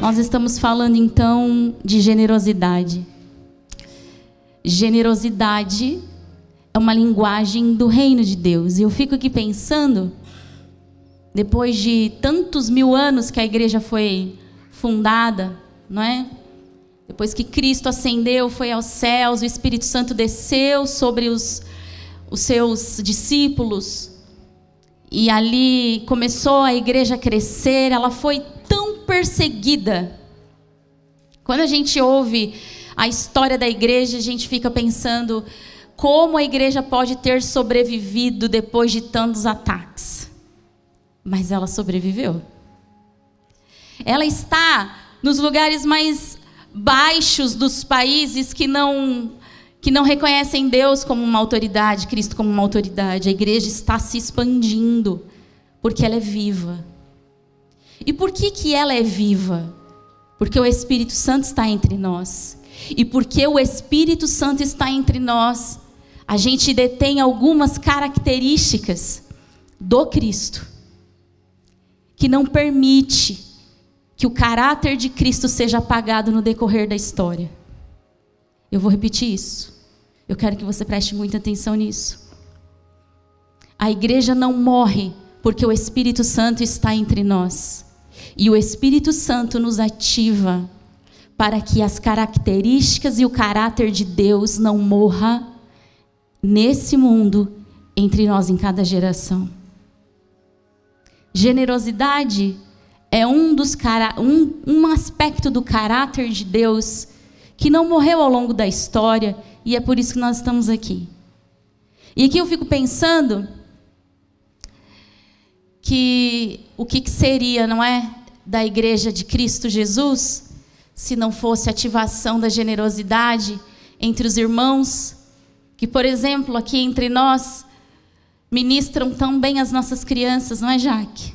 Nós estamos falando então de generosidade. Generosidade é uma linguagem do reino de Deus. E eu fico aqui pensando, depois de tantos mil anos que a igreja foi fundada, não é? Depois que Cristo ascendeu, foi aos céus, o Espírito Santo desceu sobre os seus discípulos. E ali começou a igreja a crescer, ela foi tão perseguida. Quando a gente ouve a história da igreja, a gente fica pensando como a igreja pode ter sobrevivido depois de tantos ataques. Mas ela sobreviveu. Ela está nos lugares mais baixos dos países que não reconhecem Deus como uma autoridade, Cristo como uma autoridade. A igreja está se expandindo, porque ela é viva. E por que ela é viva? Porque o Espírito Santo está entre nós. E porque o Espírito Santo está entre nós, a gente detém algumas características do Cristo, que não permite que o caráter de Cristo seja apagado no decorrer da história. Eu vou repetir isso. Eu quero que você preste muita atenção nisso. A igreja não morre porque o Espírito Santo está entre nós. E o Espírito Santo nos ativa para que as características e o caráter de Deus não morra nesse mundo, entre nós em cada geração. Generosidade é um aspecto do caráter de Deus que não morreu ao longo da história, e é por isso que nós estamos aqui. E aqui eu fico pensando que o que seria, não é, da igreja de Cristo Jesus, se não fosse a ativação da generosidade entre os irmãos, que, por exemplo, aqui entre nós, ministram tão bem as nossas crianças, não é, Jaque?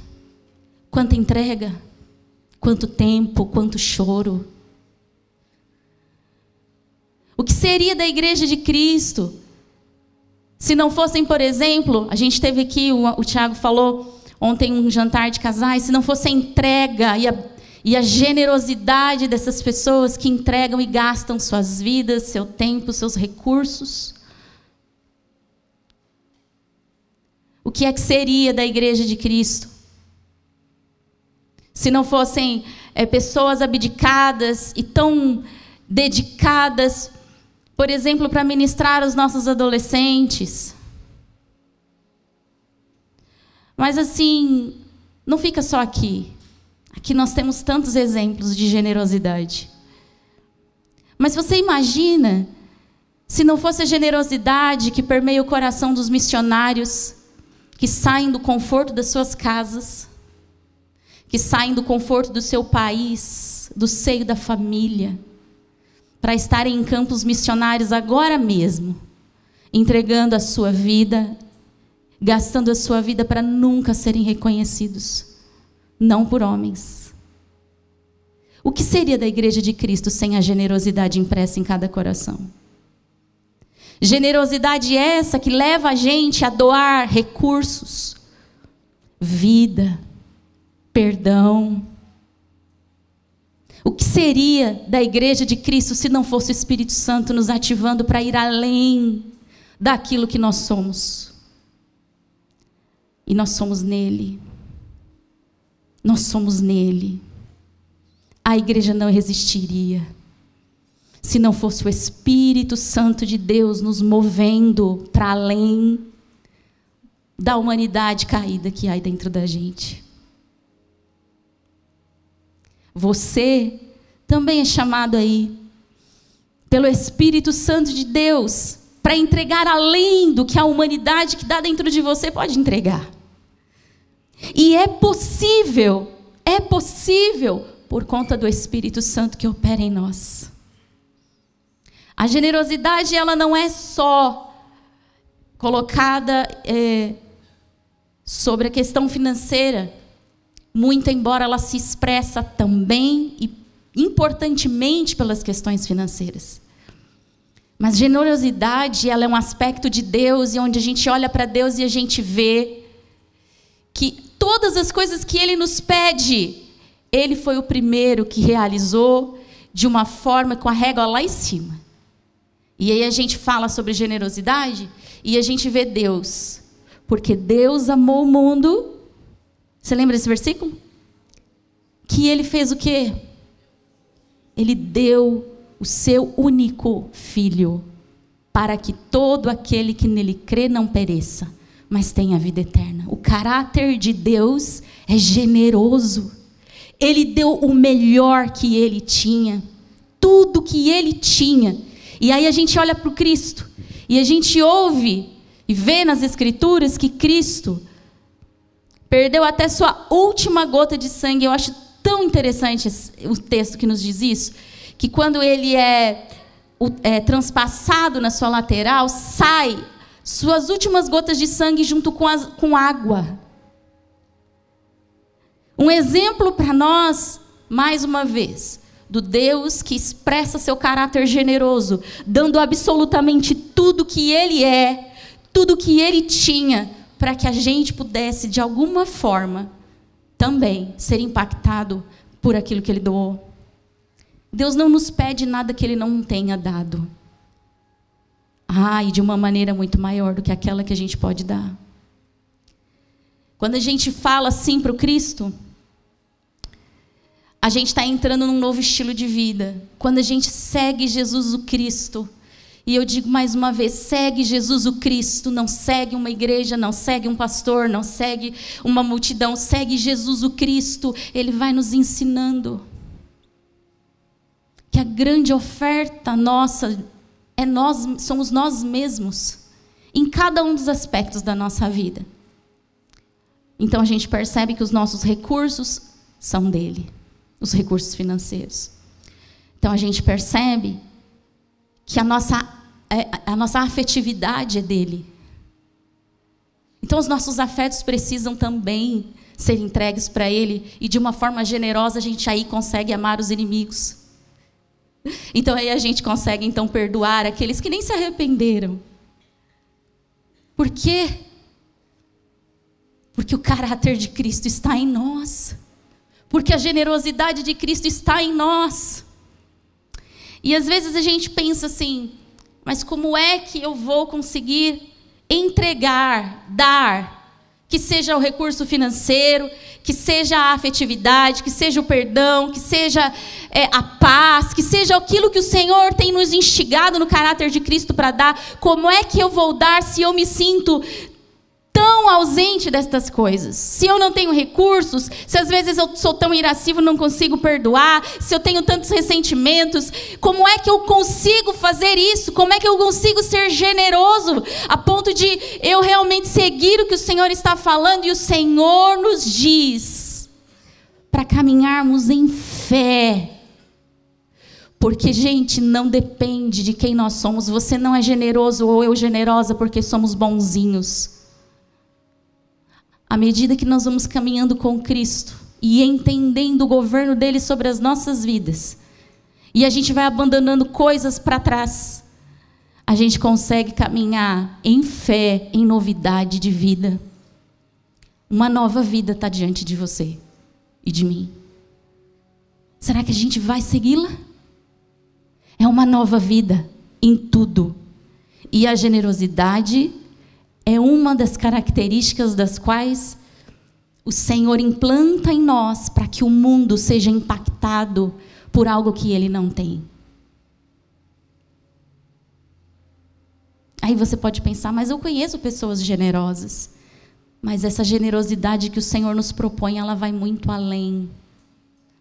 Quanta entrega, quanto tempo, quanto choro. O que seria da igreja de Cristo se não fossem, por exemplo, a gente teve aqui, o Tiago falou ontem, um jantar de casais, se não fosse a entrega e a generosidade dessas pessoas que entregam e gastam suas vidas, seu tempo, seus recursos. O que é que seria da igreja de Cristo? Se não fossem pessoas abdicadas e tão dedicadas, por exemplo, para ministrar aos nossos adolescentes. Mas assim, não fica só aqui. Aqui nós temos tantos exemplos de generosidade. Mas você imagina, se não fosse a generosidade que permeia o coração dos missionários, que saem do conforto das suas casas, que saem do conforto do seu país, do seio da família, para estarem em campos missionários agora mesmo, entregando a sua vida, gastando a sua vida para nunca serem reconhecidos, não por homens. O que seria da igreja de Cristo sem a generosidade impressa em cada coração? Generosidade essa que leva a gente a doar recursos, vida, perdão. O que seria da igreja de Cristo se não fosse o Espírito Santo nos ativando para ir além daquilo que nós somos? E nós somos nele. Nós somos nele. A igreja não resistiria se não fosse o Espírito Santo de Deus nos movendo para além da humanidade caída que há aí dentro da gente. Você também é chamado aí pelo Espírito Santo de Deus para entregar além do que a humanidade que dá dentro de você pode entregar. E é possível por conta do Espírito Santo que opera em nós. A generosidade, ela não é só colocada sobre a questão financeira, muito embora ela se expressa também e importantemente pelas questões financeiras. Mas generosidade, ela é um aspecto de Deus, e onde a gente olha para Deus e a gente vê que todas as coisas que Ele nos pede, Ele foi o primeiro que realizou de uma forma com a régua lá em cima. E aí a gente fala sobre generosidade e a gente vê Deus. Porque Deus amou o mundo. Você lembra desse versículo? Que ele fez o quê? Ele deu o seu único filho, para que todo aquele que nele crê não pereça, mas tenha vida eterna. O caráter de Deus é generoso. Ele deu o melhor que ele tinha, tudo que ele tinha. E aí a gente olha para o Cristo, e a gente ouve e vê nas Escrituras que Cristo perdeu até sua última gota de sangue. Eu acho tão interessante o texto que nos diz isso, que quando ele é transpassado na sua lateral, sai suas últimas gotas de sangue junto com água. Um exemplo para nós, mais uma vez, do Deus que expressa seu caráter generoso, dando absolutamente tudo que ele é, tudo que ele tinha, para que a gente pudesse, de alguma forma, também ser impactado por aquilo que ele doou. Deus não nos pede nada que ele não tenha dado. E de uma maneira muito maior do que aquela que a gente pode dar. Quando a gente fala assim para o Cristo, a gente está entrando num novo estilo de vida. Quando a gente segue Jesus o Cristo, e eu digo mais uma vez, segue Jesus o Cristo, não segue uma igreja, não segue um pastor, não segue uma multidão, segue Jesus o Cristo. Ele vai nos ensinando que a grande oferta nossa somos nós mesmos, em cada um dos aspectos da nossa vida. Então a gente percebe que os nossos recursos são dele, os recursos financeiros. Então a gente percebe que a nossa afetividade é dele. Então os nossos afetos precisam também ser entregues para ele, e de uma forma generosa a gente aí consegue amar os inimigos. Então aí a gente consegue então perdoar aqueles que nem se arrependeram. Por quê? Porque o caráter de Cristo está em nós. Porque a generosidade de Cristo está em nós. E às vezes a gente pensa assim, mas como é que eu vou conseguir entregar, dar, que seja o recurso financeiro, que seja a afetividade, que seja o perdão, que seja a paz, que seja aquilo que o Senhor tem nos instigado no caráter de Cristo para dar. Como é que eu vou dar se eu me sinto tão ausente destas coisas? Se eu não tenho recursos, se às vezes eu sou tão irascível, não consigo perdoar, se eu tenho tantos ressentimentos, como é que eu consigo fazer isso? Como é que eu consigo ser generoso a ponto de eu realmente seguir o que o Senhor está falando? E o Senhor nos diz para caminharmos em fé. Porque, gente, não depende de quem nós somos. Você não é generoso ou eu generosa porque somos bonzinhos. À medida que nós vamos caminhando com Cristo e entendendo o governo dele sobre as nossas vidas, e a gente vai abandonando coisas para trás, a gente consegue caminhar em fé, em novidade de vida. Uma nova vida está diante de você e de mim. Será que a gente vai segui-la? É uma nova vida em tudo. E a generosidade é uma das características das quais o Senhor implanta em nós para que o mundo seja impactado por algo que ele não tem. Aí você pode pensar, mas eu conheço pessoas generosas. Mas essa generosidade que o Senhor nos propõe, ela vai muito além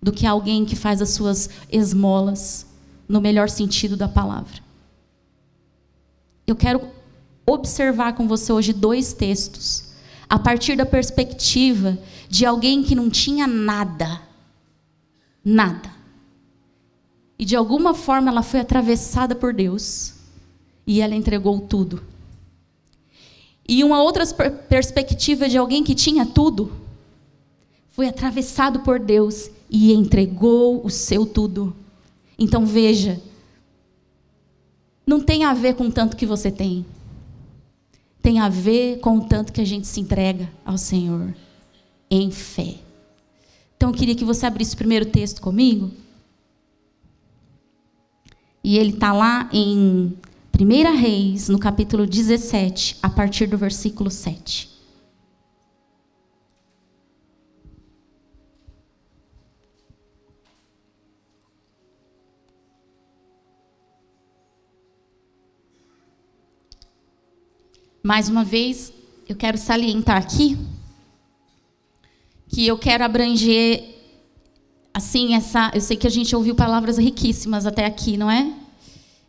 do que alguém que faz as suas esmolas, no melhor sentido da palavra. Eu quero observar com você hoje 2 textos, a partir da perspectiva de alguém que não tinha nada. Nada. E de alguma forma ela foi atravessada por Deus e ela entregou tudo. E uma outra perspectiva de alguém que tinha tudo, foi atravessado por Deus e entregou o seu tudo. Então veja, não tem a ver com o tanto que você tem. Tem a ver com o tanto que a gente se entrega ao Senhor em fé. Então eu queria que você abrisse o primeiro texto comigo. E ele está lá em 1 Reis, no capítulo 17, a partir do versículo 7. Mais uma vez, eu quero salientar aqui que eu quero abranger, assim, eu sei que a gente ouviu palavras riquíssimas até aqui, não é?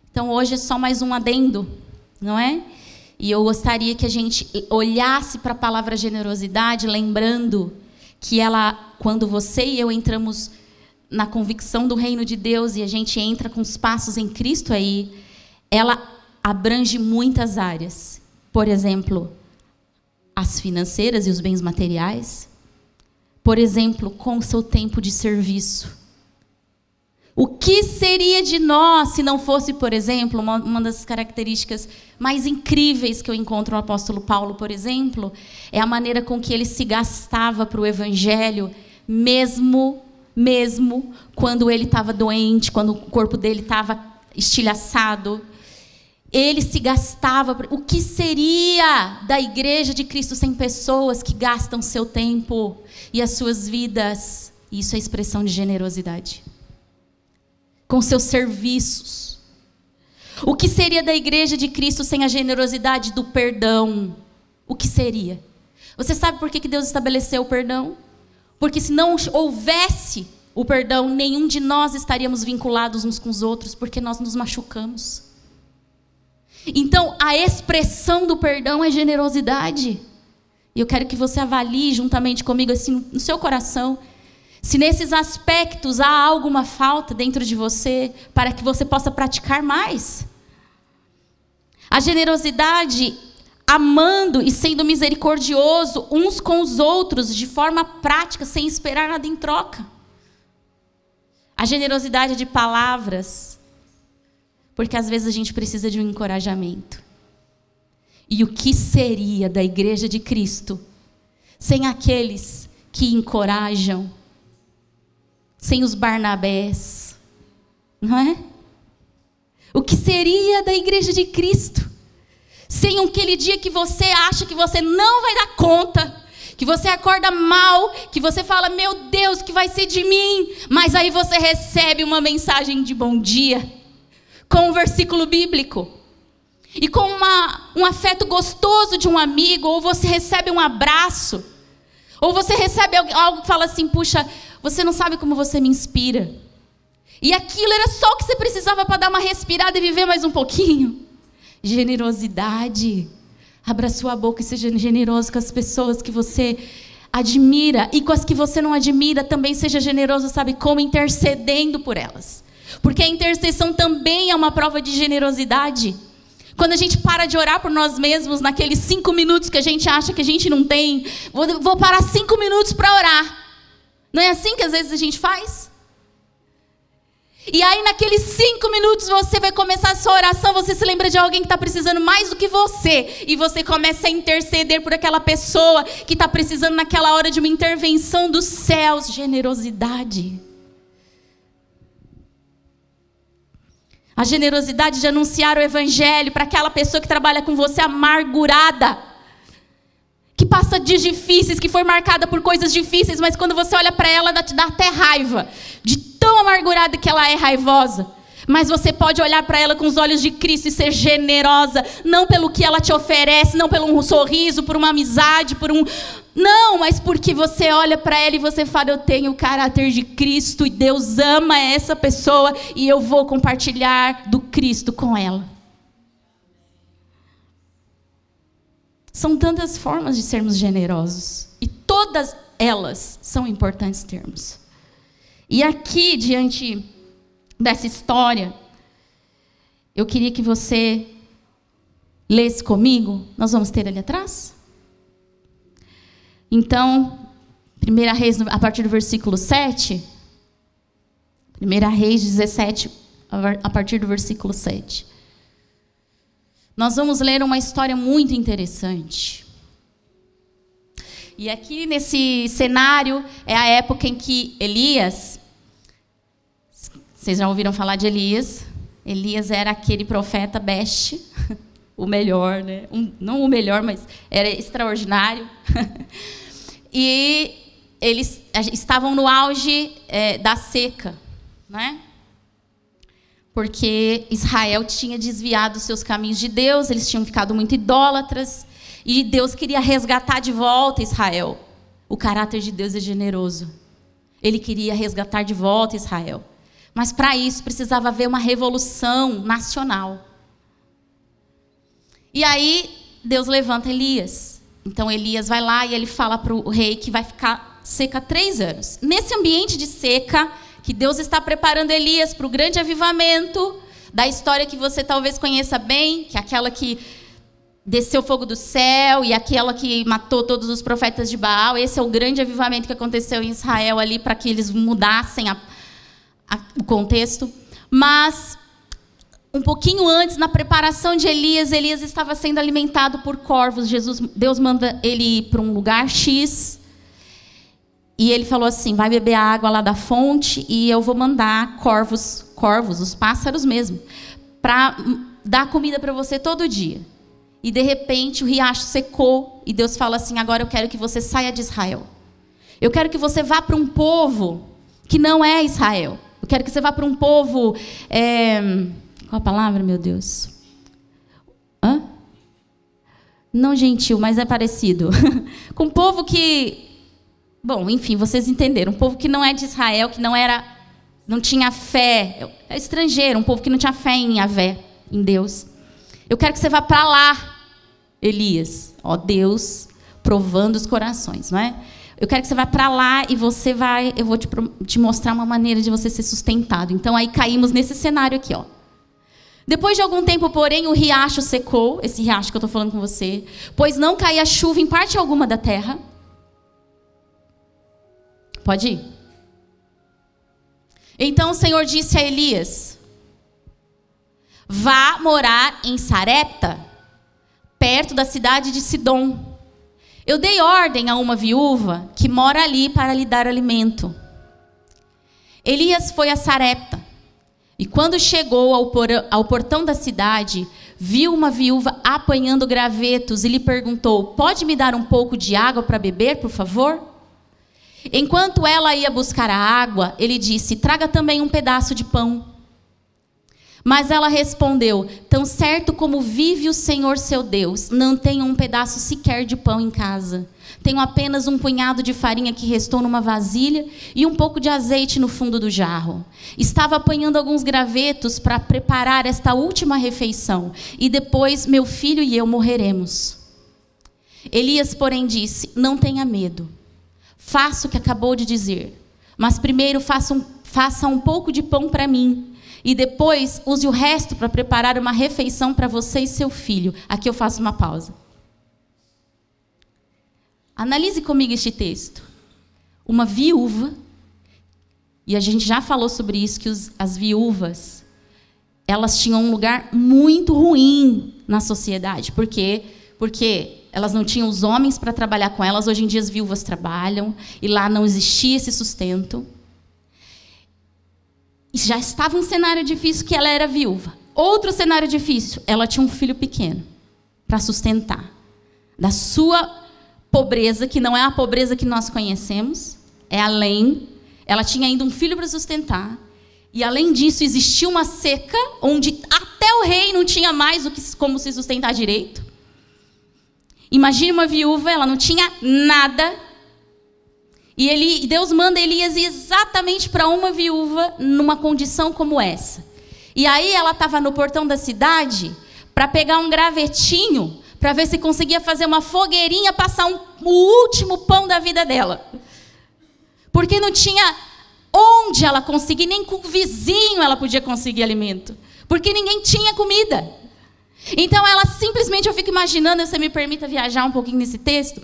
Então, hoje é só mais um adendo, não é? E eu gostaria que a gente olhasse para a palavra generosidade, lembrando que ela, quando você e eu entramos na convicção do reino de Deus e a gente entra com os passos em Cristo aí, ela abrange muitas áreas. Por exemplo, as financeiras e os bens materiais. Por exemplo, com o seu tempo de serviço. O que seria de nós se não fosse, por exemplo, uma das características mais incríveis que eu encontro no apóstolo Paulo, por exemplo, é a maneira com que ele se gastava para o evangelho, mesmo quando ele estava doente, quando o corpo dele estava estilhaçado. Ele se gastava. O que seria da igreja de Cristo sem pessoas que gastam seu tempo e as suas vidas? Isso é expressão de generosidade. Com seus serviços. O que seria da igreja de Cristo sem a generosidade do perdão? O que seria? Você sabe por que Deus estabeleceu o perdão? Porque se não houvesse o perdão, nenhum de nós estaríamos vinculados uns com os outros, porque nós nos machucamos. Então, a expressão do perdão é generosidade. E eu quero que você avalie juntamente comigo, assim, no seu coração, se nesses aspectos há alguma falta dentro de você, para que você possa praticar mais. A generosidade, amando e sendo misericordioso uns com os outros, de forma prática, sem esperar nada em troca. A generosidade de palavras, porque às vezes a gente precisa de um encorajamento. E o que seria da igreja de Cristo sem aqueles que encorajam, sem os Barnabés, não é? O que seria da igreja de Cristo sem aquele dia que você acha que você não vai dar conta, que você acorda mal, que você fala, meu Deus, o que vai ser de mim? Mas aí você recebe uma mensagem de bom dia, com um versículo bíblico, e com um afeto gostoso de um amigo, ou você recebe um abraço, ou você recebe algo que fala assim, puxa, você não sabe como você me inspira. E aquilo era só o que você precisava para dar uma respirada e viver mais um pouquinho. Generosidade. Abra sua boca e seja generoso com as pessoas que você admira, e com as que você não admira também seja generoso, sabe como? Intercedendo por elas. Porque a intercessão também é uma prova de generosidade. Quando a gente para de orar por nós mesmos, naqueles 5 minutos que a gente acha que a gente não tem, vou parar 5 minutos para orar. Não é assim que às vezes a gente faz? E aí naqueles 5 minutos você vai começar a sua oração, você se lembra de alguém que está precisando mais do que você, e você começa a interceder por aquela pessoa que está precisando naquela hora de uma intervenção dos céus. Generosidade. A generosidade de anunciar o evangelho para aquela pessoa que trabalha com você amargurada, que passa dias difíceis, que foi marcada por coisas difíceis, mas quando você olha para ela, te dá até raiva, de tão amargurada que ela é raivosa. Mas você pode olhar para ela com os olhos de Cristo e ser generosa, não pelo que ela te oferece, não pelo um sorriso, por uma amizade, não, mas porque você olha para ela e você fala, eu tenho o caráter de Cristo e Deus ama essa pessoa e eu vou compartilhar do Cristo com ela. São tantas formas de sermos generosos e todas elas são importantes termos. E aqui, diante dessa história, eu queria que você lesse comigo. Nós vamos ter ali atrás? Então, 1 Reis, a partir do versículo 7. 1 Reis 17, a partir do versículo 7. Nós vamos ler uma história muito interessante. E aqui nesse cenário é a época em que Elias, vocês já ouviram falar de Elias? Elias era aquele profeta best, o melhor, né? Não o melhor, mas era extraordinário. E eles estavam no auge da seca, né? Porque Israel tinha desviado os seus caminhos de Deus, eles tinham ficado muito idólatras, e Deus queria resgatar de volta Israel. O caráter de Deus é generoso. Ele queria resgatar de volta Israel. Mas para isso precisava haver uma revolução nacional. E aí Deus levanta Elias. Então Elias vai lá e ele fala para o rei que vai ficar seca 3 anos. Nesse ambiente de seca, que Deus está preparando Elias para o grande avivamento da história que você talvez conheça bem, que é aquela que desceu fogo do céu e aquela que matou todos os profetas de Baal. Esse é o grande avivamento que aconteceu em Israel ali para que eles mudassem o contexto. Mas um pouquinho antes, na preparação de Elias, Elias estava sendo alimentado por corvos. Deus manda ele ir para um lugar X. E ele falou assim, vai beber a água lá da fonte e eu vou mandar corvos, os pássaros mesmo, para dar comida para você todo dia. E de repente o riacho secou e Deus fala assim, agora eu quero que você saia de Israel. Eu quero que você vá para um povo que não é Israel. Eu quero que você vá para um povo... Qual a palavra, meu Deus? Não gentil, mas é parecido. Com um povo que... Bom, enfim, vocês entenderam. Um povo que não é de Israel, que não tinha fé. É estrangeiro, um povo que não tinha fé em Yahvé, em Deus. Eu quero que você vá para lá, Elias. Ó, Deus provando os corações, não é? Eu quero que você vá para lá e eu vou te mostrar uma maneira de você ser sustentado. Então, aí caímos nesse cenário aqui, ó. Depois de algum tempo, porém, o riacho secou, esse riacho que eu estou falando com você, pois não caía chuva em parte alguma da terra. Pode ir. Então o Senhor disse a Elias, vá morar em Sarepta, perto da cidade de Sidom. Eu dei ordem a uma viúva que mora ali para lhe dar alimento. Elias foi a Sarepta, e quando chegou ao portão da cidade, viu uma viúva apanhando gravetos e lhe perguntou, pode me dar um pouco de água para beber, por favor? Enquanto ela ia buscar a água, ele disse, traga também um pedaço de pão. Mas ela respondeu, tão certo como vive o Senhor seu Deus, não tenho um pedaço sequer de pão em casa. Tenho apenas um punhado de farinha que restou numa vasilha e um pouco de azeite no fundo do jarro. Estava apanhando alguns gravetos para preparar esta última refeição, e depois meu filho e eu morreremos. Elias, porém, disse, não tenha medo. Faça o que acabou de dizer, mas primeiro faça um pouco de pão para mim, e depois use o resto para preparar uma refeição para você e seu filho. Aqui eu faço uma pausa. Analise comigo este texto. Uma viúva, e a gente já falou sobre isso, que as viúvas, elas tinham um lugar muito ruim na sociedade. Por quê? Porque elas não tinham os homens para trabalhar com elas. Hoje em dia as viúvas trabalham, e lá não existia esse sustento. E já estava um cenário difícil que ela era viúva. Outro cenário difícil, ela tinha um filho pequeno para sustentar. Da sua pobreza, que não é a pobreza que nós conhecemos, é além. Ela tinha ainda um filho para sustentar. E além disso, existia uma seca, onde até o rei não tinha mais como se sustentar direito. Imagine uma viúva, ela não tinha nada. E Deus manda Elias ir exatamente para uma viúva numa condição como essa. E aí ela estava no portão da cidade para pegar um gravetinho, para ver se conseguia fazer uma fogueirinha, passar o último pão da vida dela. Porque não tinha onde ela conseguir, nem com o vizinho ela podia conseguir alimento. Porque ninguém tinha comida. Então ela simplesmente, eu fico imaginando, se você me permita viajar um pouquinho nesse texto,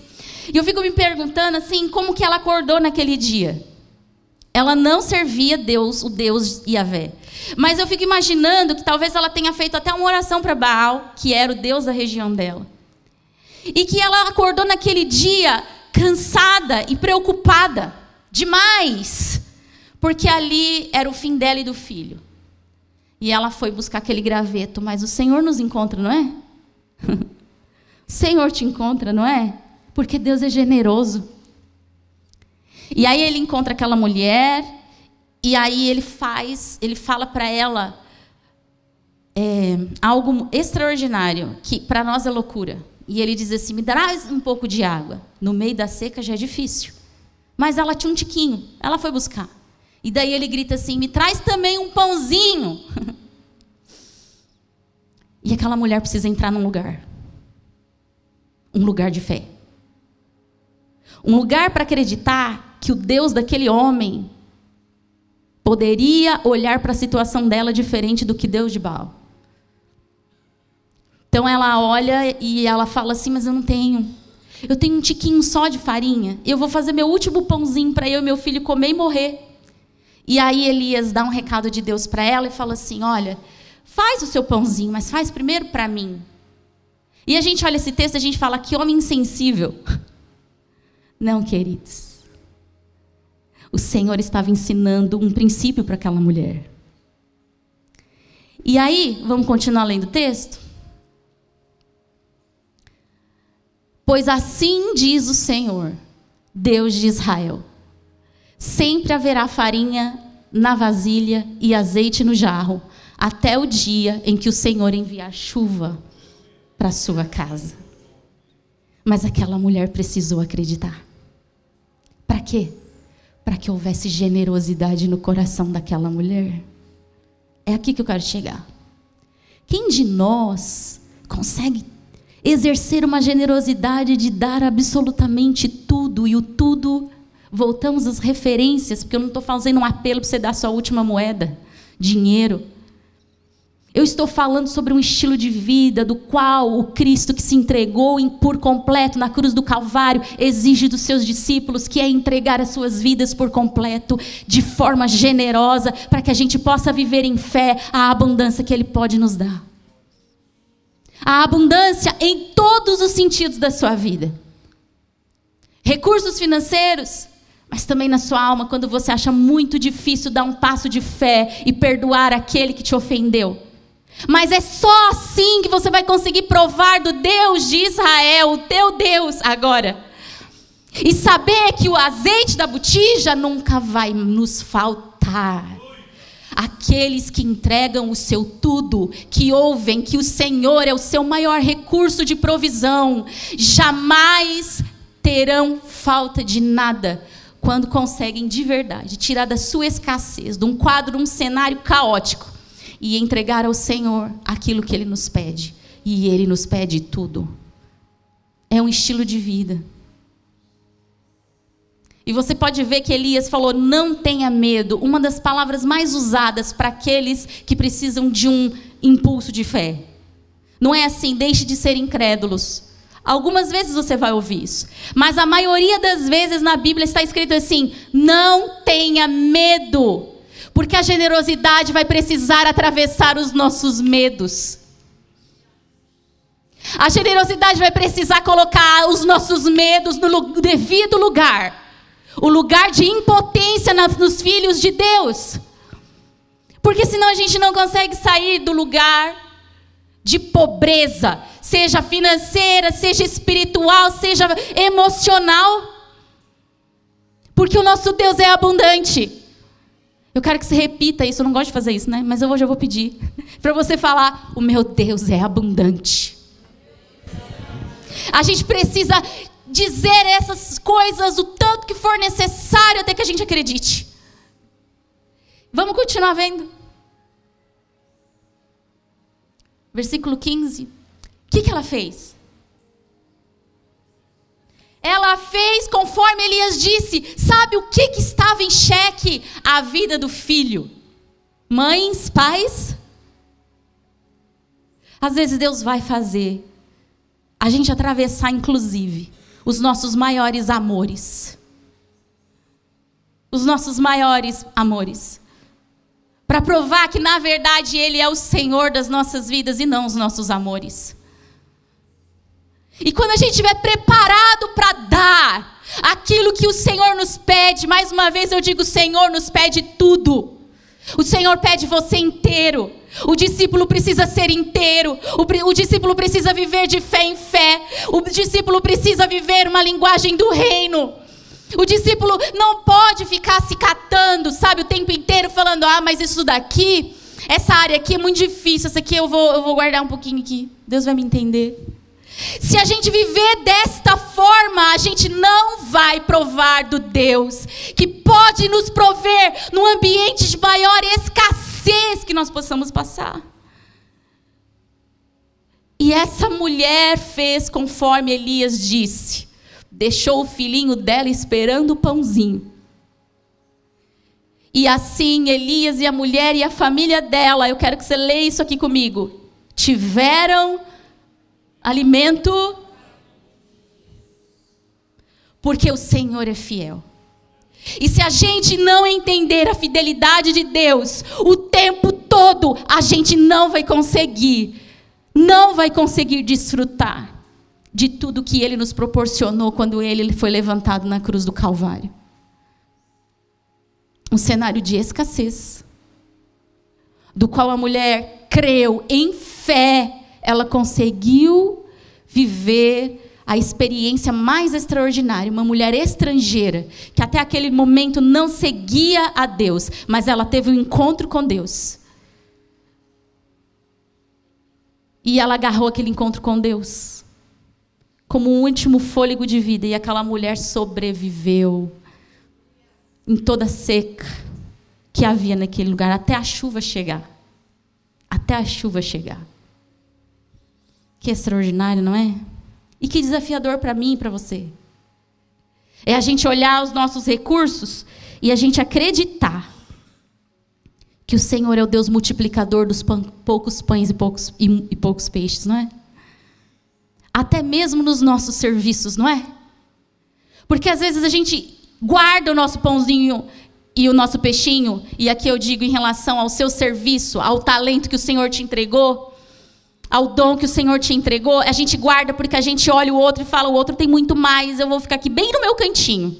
e eu fico me perguntando assim, como que ela acordou naquele dia? Ela não servia Deus, o Deus Yahvé. Mas eu fico imaginando que talvez ela tenha feito até uma oração para Baal, que era o Deus da região dela. E que ela acordou naquele dia cansada e preocupada demais, porque ali era o fim dela e do filho. E ela foi buscar aquele graveto, mas o Senhor nos encontra, não é? O Senhor te encontra, não é? Porque Deus é generoso. E aí ele encontra aquela mulher, e aí ele fala para ela algo extraordinário, que para nós é loucura. E ele diz assim: me traz um pouco de água. No meio da seca já é difícil. Mas ela tinha um tiquinho, ela foi buscar. E daí ele grita assim: me traz também um pãozinho. E aquela mulher precisa entrar num lugar. Um lugar de fé. Um lugar para acreditar que o Deus daquele homem poderia olhar para a situação dela diferente do que Deus de Baal. Então ela olha e ela fala assim: mas eu não tenho. Eu tenho um tiquinho só de farinha. Eu vou fazer meu último pãozinho para eu e meu filho comer e morrer. E aí Elias dá um recado de Deus para ela e fala assim: olha, faz o seu pãozinho, mas faz primeiro para mim. E a gente olha esse texto e a gente fala: que homem insensível. Não, queridos. O Senhor estava ensinando um princípio para aquela mulher. E aí, vamos continuar lendo o texto? Pois assim diz o Senhor, Deus de Israel: sempre haverá farinha na vasilha e azeite no jarro, até o dia em que o Senhor enviar chuva para a sua casa. Mas aquela mulher precisou acreditar. Para quê? Para que houvesse generosidade no coração daquela mulher. É aqui que eu quero chegar. Quem de nós consegue exercer uma generosidade de dar absolutamente tudo? E o tudo, voltamos às referências, porque eu não estou fazendo um apelo para você dar sua última moeda, dinheiro. Eu estou falando sobre um estilo de vida do qual o Cristo que se entregou por completo na cruz do Calvário exige dos seus discípulos, que é entregar as suas vidas por completo, de forma generosa, para que a gente possa viver em fé a abundância que Ele pode nos dar. A abundância em todos os sentidos da sua vida. Recursos financeiros, mas também na sua alma, quando você acha muito difícil dar um passo de fé e perdoar aquele que te ofendeu. Mas é só assim que você vai conseguir provar do Deus de Israel, o teu Deus, agora. E saber que o azeite da botija nunca vai nos faltar. Aqueles que entregam o seu tudo, que ouvem que o Senhor é o seu maior recurso de provisão, jamais terão falta de nada, quando conseguem de verdade tirar da sua escassez, de um quadro, um cenário caótico, e entregar ao Senhor aquilo que Ele nos pede. E Ele nos pede tudo. É um estilo de vida. E você pode ver que Elias falou: não tenha medo. Uma das palavras mais usadas para aqueles que precisam de um impulso de fé. Não é assim: deixe de ser incrédulos. Algumas vezes você vai ouvir isso. Mas a maioria das vezes na Bíblia está escrito assim: não tenha medo. Porque a generosidade vai precisar atravessar os nossos medos. A generosidade vai precisar colocar os nossos medos no devido lugar. O lugar de impotência nos filhos de Deus. Porque senão a gente não consegue sair do lugar de pobreza. Seja financeira, seja espiritual, seja emocional. Porque o nosso Deus é abundante. Eu quero que você repita isso. Eu não gosto de fazer isso, né? Mas hoje eu vou pedir para você falar: o meu Deus é abundante. A gente precisa dizer essas coisas o tanto que for necessário até que a gente acredite. Vamos continuar vendo. Versículo 15. O que ela fez? Ela fez conforme Elias disse. Sabe o que estava em xeque? A vida do filho. Mães, pais. Às vezes Deus vai fazer a gente atravessar, inclusive, os nossos maiores amores. Os nossos maiores amores. Para provar que, na verdade, Ele é o Senhor das nossas vidas e não os nossos amores. E quando a gente estiver preparado para dar Aquilo que o Senhor nos pede, mais uma vez eu digo, o Senhor nos pede tudo. O Senhor pede você inteiro. O discípulo precisa ser inteiro. O discípulo precisa viver de fé em fé. O discípulo precisa viver uma linguagem do reino. O discípulo não pode ficar se catando, sabe, o tempo inteiro falando, mas isso daqui, essa área aqui é muito difícil, essa aqui eu vou guardar um pouquinho aqui. Deus vai me entender. Se a gente viver desta forma, a gente não vai provar do Deus que pode nos prover num ambiente de maior escassez que nós possamos passar. E essa mulher fez conforme Elias disse. Deixou o filhinho dela esperando o pãozinho. E assim Elias e a mulher e a família dela, eu quero que você leia isso aqui comigo, tiveram alimento, porque o Senhor é fiel. E se a gente não entender a fidelidade de Deus o tempo todo, a gente não vai conseguir desfrutar de tudo que Ele nos proporcionou quando Ele foi levantado na cruz do Calvário. Um cenário de escassez, do qual a mulher creu em fé, ela conseguiu viver a experiência mais extraordinária. Uma mulher estrangeira, que até aquele momento não seguia a Deus, mas ela teve um encontro com Deus. E ela agarrou aquele encontro com Deus como um último fôlego de vida. E aquela mulher sobreviveu em toda a seca que havia naquele lugar, até a chuva chegar. Até a chuva chegar. Que extraordinário, não é? E que desafiador para mim e para você. É a gente olhar os nossos recursos e a gente acreditar que o Senhor é o Deus multiplicador dos poucos pães e poucos peixes, não é? Até mesmo nos nossos serviços, não é? Porque às vezes a gente guarda o nosso pãozinho e o nosso peixinho, e aqui eu digo em relação ao seu serviço, ao talento que o Senhor te entregou, ao dom que o Senhor te entregou, a gente guarda porque a gente olha o outro e fala, o outro tem muito mais, eu vou ficar aqui bem no meu cantinho.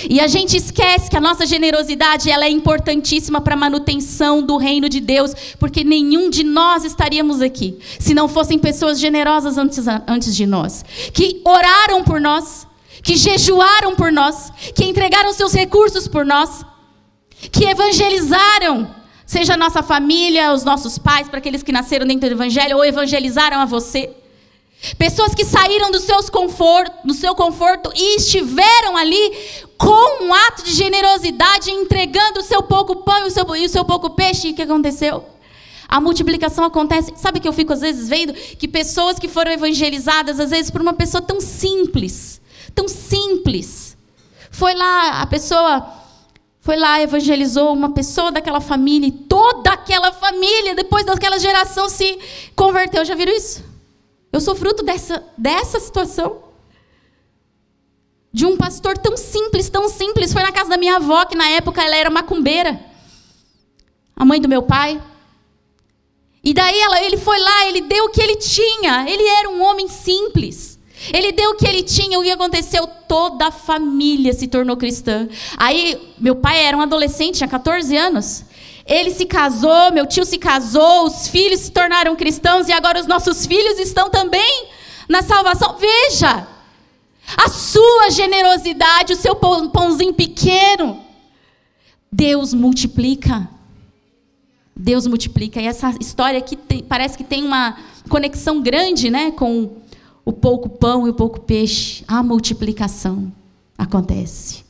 E a gente esquece que a nossa generosidade ela é importantíssima para a manutenção do reino de Deus, porque nenhum de nós estaríamos aqui se não fossem pessoas generosas antes de nós, que oraram por nós, que jejuaram por nós, que entregaram seus recursos por nós, que evangelizaram, seja a nossa família, os nossos pais, para aqueles que nasceram dentro do evangelho, ou evangelizaram a você. Pessoas que saíram do seu conforto e estiveram ali com um ato de generosidade, entregando o seu pouco pão e o seu pouco peixe. E o que aconteceu? A multiplicação acontece. Sabe que eu fico às vezes vendo que pessoas que foram evangelizadas, às vezes por uma pessoa tão simples, foi lá, a pessoa foi lá, evangelizou uma pessoa daquela família, e toda aquela família, depois daquela geração, se converteu. Já viram isso? Eu sou fruto dessa situação. De um pastor tão simples, foi na casa da minha avó, que na época ela era macumbeira, a mãe do meu pai. E daí ele foi lá, ele deu o que ele tinha, ele era um homem simples. Ele deu o que ele tinha, o que aconteceu? Toda a família se tornou cristã. Aí, meu pai era um adolescente, tinha 14 anos. Ele se casou, meu tio se casou, os filhos se tornaram cristãos e agora os nossos filhos estão também na salvação. Veja, a sua generosidade, o seu pãozinho pequeno, Deus multiplica. Deus multiplica. E essa história aqui parece que tem uma conexão grande, né, com o pouco pão e o pouco peixe. A multiplicação acontece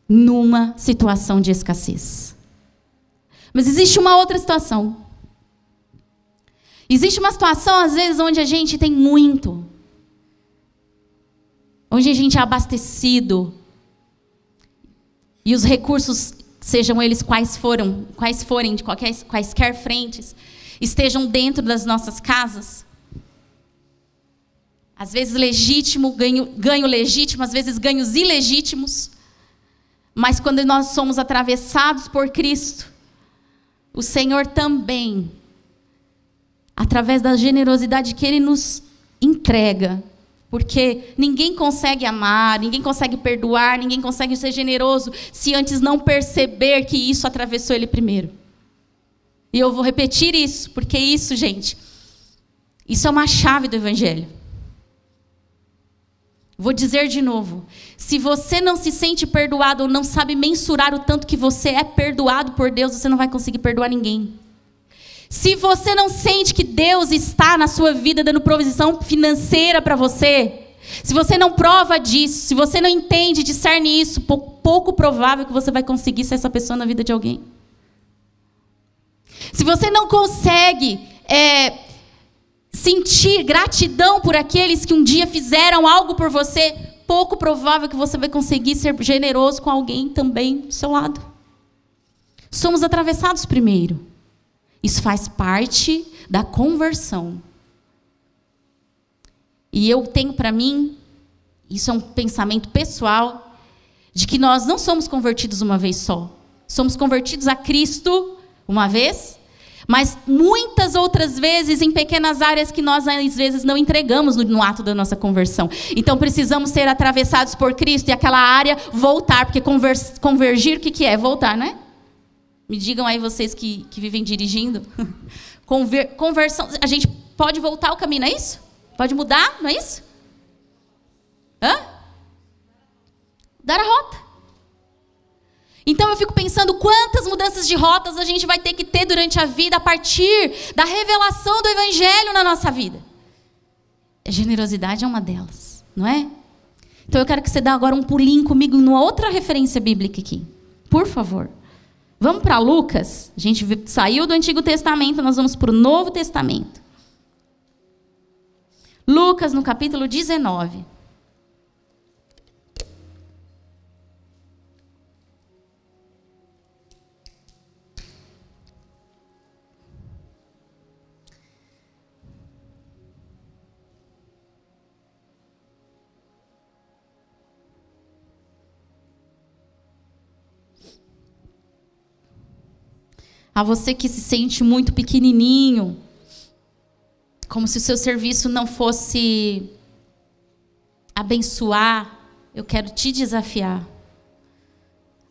numa situação de escassez. Mas existe uma outra situação. Existe uma situação, às vezes, onde a gente tem muito. Onde a gente é abastecido. E os recursos, sejam eles quais forem, de quaisquer frentes, estejam dentro das nossas casas. Às vezes legítimo, ganho legítimo, às vezes ganhos ilegítimos. Mas quando nós somos atravessados por Cristo, o Senhor também, através da generosidade que Ele nos entrega, Porque ninguém consegue amar, ninguém consegue perdoar, ninguém consegue ser generoso se antes não perceber que isso atravessou ele primeiro. E eu vou repetir isso, porque isso, gente, isso é uma chave do Evangelho. Vou dizer de novo. Se você não se sente perdoado ou não sabe mensurar o tanto que você é perdoado por Deus, você não vai conseguir perdoar ninguém. Se você não sente que Deus está na sua vida dando provisão financeira para você, se você não prova disso, se você não entende, discerne isso, pouco provável que você vai conseguir ser essa pessoa na vida de alguém. Se você não consegue sentir gratidão por aqueles que um dia fizeram algo por você, pouco provável que você vai conseguir ser generoso com alguém também do seu lado. Somos atravessados primeiro. Isso faz parte da conversão. E eu tenho para mim, isso é um pensamento pessoal, de que nós não somos convertidos uma vez só. Somos convertidos a Cristo uma vez, mas muitas outras vezes em pequenas áreas que nós às vezes não entregamos no ato da nossa conversão. Então precisamos ser atravessados por Cristo e aquela área voltar, porque convergir o que é? Voltar, não é? Me digam aí vocês que vivem dirigindo. Conversão, a gente pode voltar o caminho, não é isso? Pode mudar, não é isso? Hã? Dar a rota. Então eu fico pensando quantas mudanças de rotas a gente vai ter que ter durante a vida a partir da revelação do Evangelho na nossa vida. A generosidade é uma delas, não é? Então eu quero que você dê agora um pulinho comigo numa outra referência bíblica aqui. Por favor. Vamos para Lucas. A gente saiu do Antigo Testamento, nós vamos para o Novo Testamento. Lucas, no capítulo 19. A você que se sente muito pequenininho, como se o seu serviço não fosse abençoar, eu quero te desafiar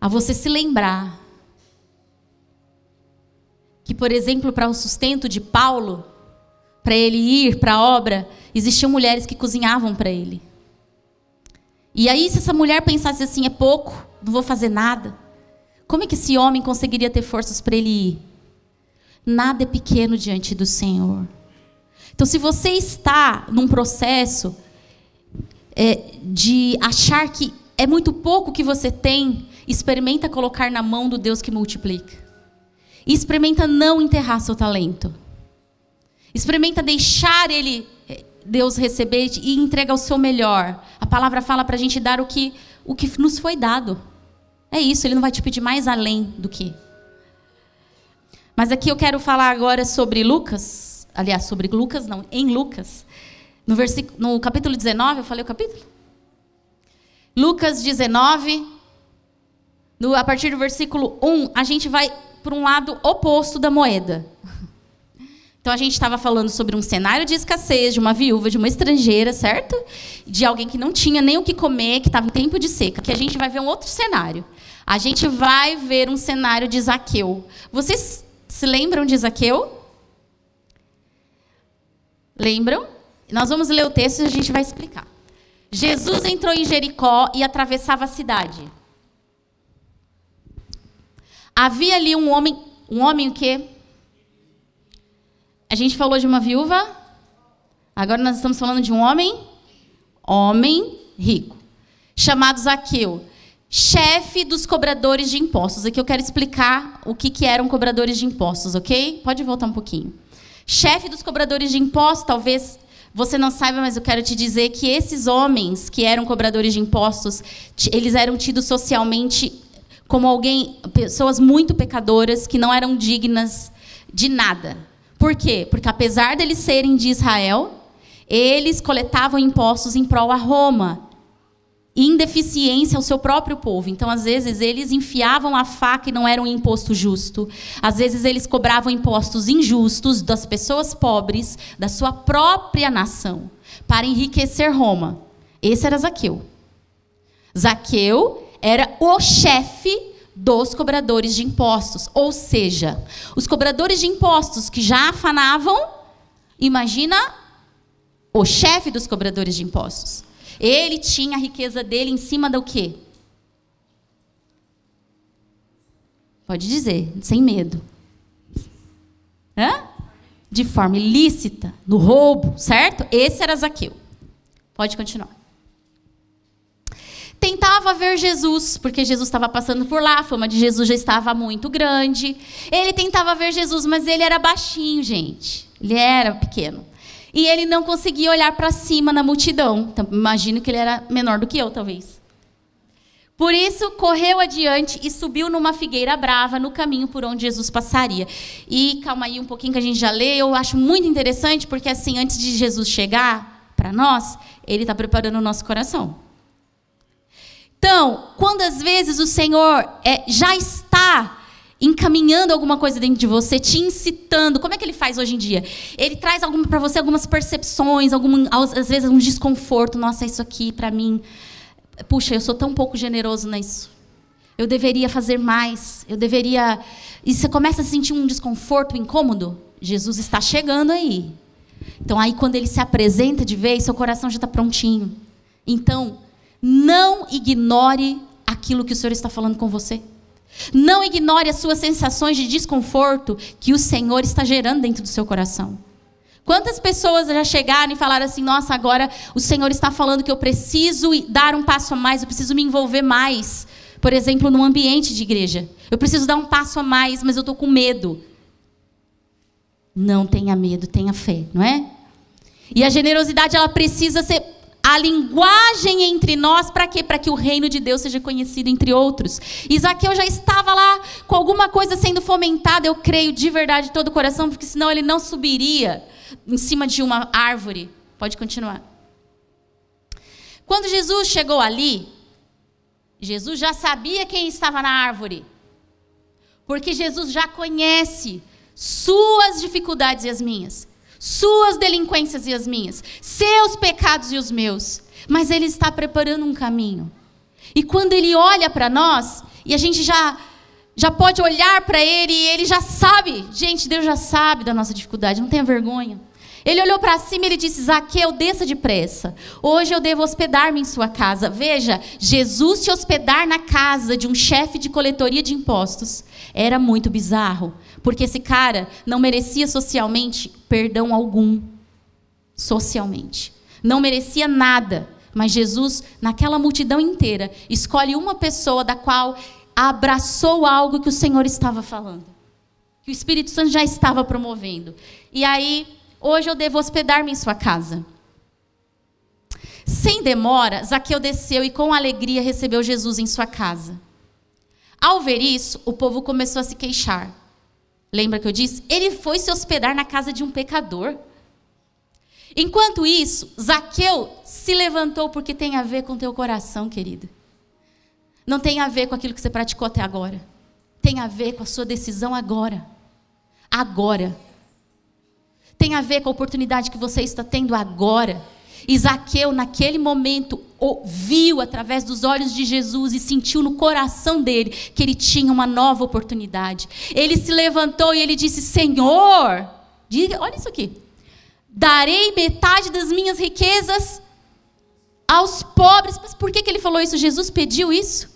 a você se lembrar que, por exemplo, para o sustento de Paulo, para ele ir para a obra, existiam mulheres que cozinhavam para ele. E aí, se essa mulher pensasse assim, é pouco, não vou fazer nada, como é que esse homem conseguiria ter forças para ele ir? Nada é pequeno diante do Senhor. Então, se você está num processo de achar que é muito pouco que você tem, experimenta colocar na mão do Deus que multiplica. E experimenta não enterrar seu talento. Experimenta deixar Deus receber e entregar o seu melhor. A palavra fala para a gente dar o que nos foi dado. É isso, Ele não vai te pedir mais além do que. Mas aqui eu quero falar agora sobre Lucas. Aliás, sobre Lucas não, em Lucas. No capítulo 19, eu falei o capítulo? Lucas 19, a partir do versículo 1, a gente vai para um lado oposto da moeda. Então, a gente estava falando sobre um cenário de escassez, de uma viúva, de uma estrangeira, certo? De alguém que não tinha nem o que comer, que estava em tempo de seca. Que a gente vai ver um outro cenário. A gente vai ver um cenário de Zaqueu. Vocês se lembram de Zaqueu? Lembram? Nós vamos ler o texto e a gente vai explicar. Jesus entrou em Jericó e atravessava a cidade. Havia ali um homem o quê? A gente falou de uma viúva, agora nós estamos falando de um homem rico, chamado Zaqueu, chefe dos cobradores de impostos. Aqui eu quero explicar o que eram cobradores de impostos, ok? Pode voltar um pouquinho. Chefe dos cobradores de impostos, talvez você não saiba, mas eu quero te dizer que esses homens que eram cobradores de impostos, eles eram tidos socialmente como pessoas muito pecadoras, que não eram dignas de nada. Por quê? Porque apesar deles serem de Israel, eles coletavam impostos em prol a Roma. em deficiência ao seu próprio povo. Então, às vezes, eles enfiavam a faca e não era um imposto justo. Às vezes, eles cobravam impostos injustos das pessoas pobres, da sua própria nação, para enriquecer Roma. Esse era Zaqueu. Zaqueu era o chefe dos cobradores de impostos. Ou seja, os cobradores de impostos que já afanavam, imagina o chefe dos cobradores de impostos. Ele tinha a riqueza dele em cima do quê? Pode dizer, sem medo. Hã? De forma ilícita, no roubo, certo? Esse era Zaqueu. Pode continuar. Tentava ver Jesus, porque Jesus estava passando por lá, a fama de Jesus já estava muito grande. Ele tentava ver Jesus, mas ele era baixinho, gente. Ele era pequeno. E ele não conseguia olhar para cima na multidão. Então, imagino que ele era menor do que eu, talvez. Por isso, correu adiante e subiu numa figueira brava no caminho por onde Jesus passaria. E calma aí um pouquinho que a gente já lê. Eu acho muito interessante, porque assim, antes de Jesus chegar para nós, ele está preparando o nosso coração. Então, quando às vezes o Senhor já está encaminhando alguma coisa dentro de você, te incitando. Como é que ele faz hoje em dia? Ele traz para você algumas percepções, às vezes um desconforto. Nossa, isso aqui para mim... Puxa, eu sou tão pouco generoso nisso. Eu deveria fazer mais. Eu deveria... E você começa a sentir um desconforto, um incômodo. Jesus está chegando aí. Então, aí quando ele se apresenta de vez, seu coração já está prontinho. Então, não ignore aquilo que o Senhor está falando com você. Não ignore as suas sensações de desconforto que o Senhor está gerando dentro do seu coração. Quantas pessoas já chegaram e falaram assim, nossa, agora o Senhor está falando que eu preciso dar um passo a mais, eu preciso me envolver mais. Por exemplo, num ambiente de igreja. Eu preciso dar um passo a mais, mas eu estou com medo. Não tenha medo, tenha fé, não é? E a generosidade, ela precisa ser a linguagem entre nós, para quê? Para que o reino de Deus seja conhecido entre outros. E Zaqueu já estava lá com alguma coisa sendo fomentada, eu creio de verdade de todo o coração, porque senão ele não subiria em cima de uma árvore. Pode continuar. Quando Jesus chegou ali, Jesus já sabia quem estava na árvore. Porque Jesus já conhece suas dificuldades e as minhas. Suas delinquências e as minhas, seus pecados e os meus, mas Ele está preparando um caminho. E quando Ele olha para nós, e a gente já pode olhar para Ele, e Ele já sabe, gente, Deus já sabe da nossa dificuldade, não tenha vergonha. Ele olhou para cima e ele disse, Zaqueu, desça depressa, hoje eu devo hospedar-me em sua casa. Veja, Jesus se hospedar na casa de um chefe de coletoria de impostos era muito bizarro, porque esse cara não merecia socialmente perdão algum, socialmente. Não merecia nada, mas Jesus, naquela multidão inteira, escolhe uma pessoa da qual abraçou algo que o Senhor estava falando, que o Espírito Santo já estava promovendo. E aí, hoje eu devo hospedar-me em sua casa. Sem demora, Zaqueu desceu e com alegria recebeu Jesus em sua casa. Ao ver isso, o povo começou a se queixar. Lembra que eu disse? Ele foi se hospedar na casa de um pecador. Enquanto isso, Zaqueu se levantou, porque tem a ver com o teu coração, querida. Não tem a ver com aquilo que você praticou até agora. Tem a ver com a sua decisão agora. Agora. Tem a ver com a oportunidade que você está tendo agora. E Zaqueu, naquele momento, viu através dos olhos de Jesus e sentiu no coração dele que ele tinha uma nova oportunidade. Ele se levantou e ele disse, Senhor, olha isso aqui, darei metade das minhas riquezas aos pobres. Mas por que ele falou isso? Jesus pediu isso?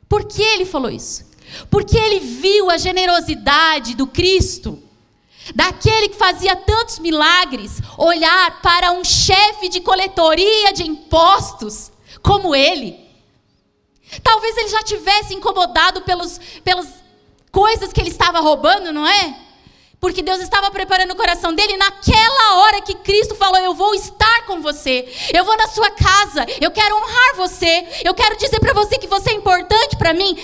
Por que ele falou isso? Porque ele viu a generosidade do Cristo, daquele que fazia tantos milagres, olhar para um chefe de coletoria de impostos como ele. Talvez ele já tivesse incomodado pelas coisas que ele estava roubando, não é? Porque Deus estava preparando o coração dele naquela hora que Cristo falou, eu vou estar com você, eu vou na sua casa, eu quero honrar você, eu quero dizer para você que você é importante para mim.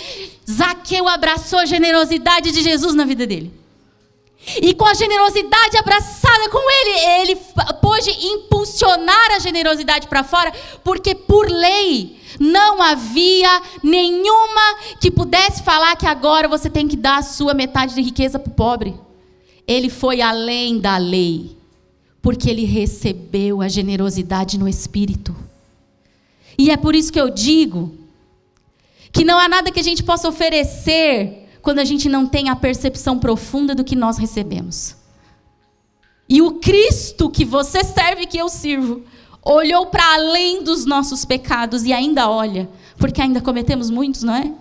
Zaqueu abraçou a generosidade de Jesus na vida dele. E com a generosidade abraçada com ele pôde impulsionar a generosidade para fora, porque por lei, Não havia nenhuma que pudesse falar que agora você tem que dar a sua metade de riqueza para o pobre. Ele foi além da lei, porque ele recebeu a generosidade no Espírito. E é por isso que eu digo que não há nada que a gente possa oferecer quando a gente não tem a percepção profunda do que nós recebemos. E o Cristo que você serve, que eu sirvo, olhou para além dos nossos pecados e ainda olha, porque ainda cometemos muitos, não é?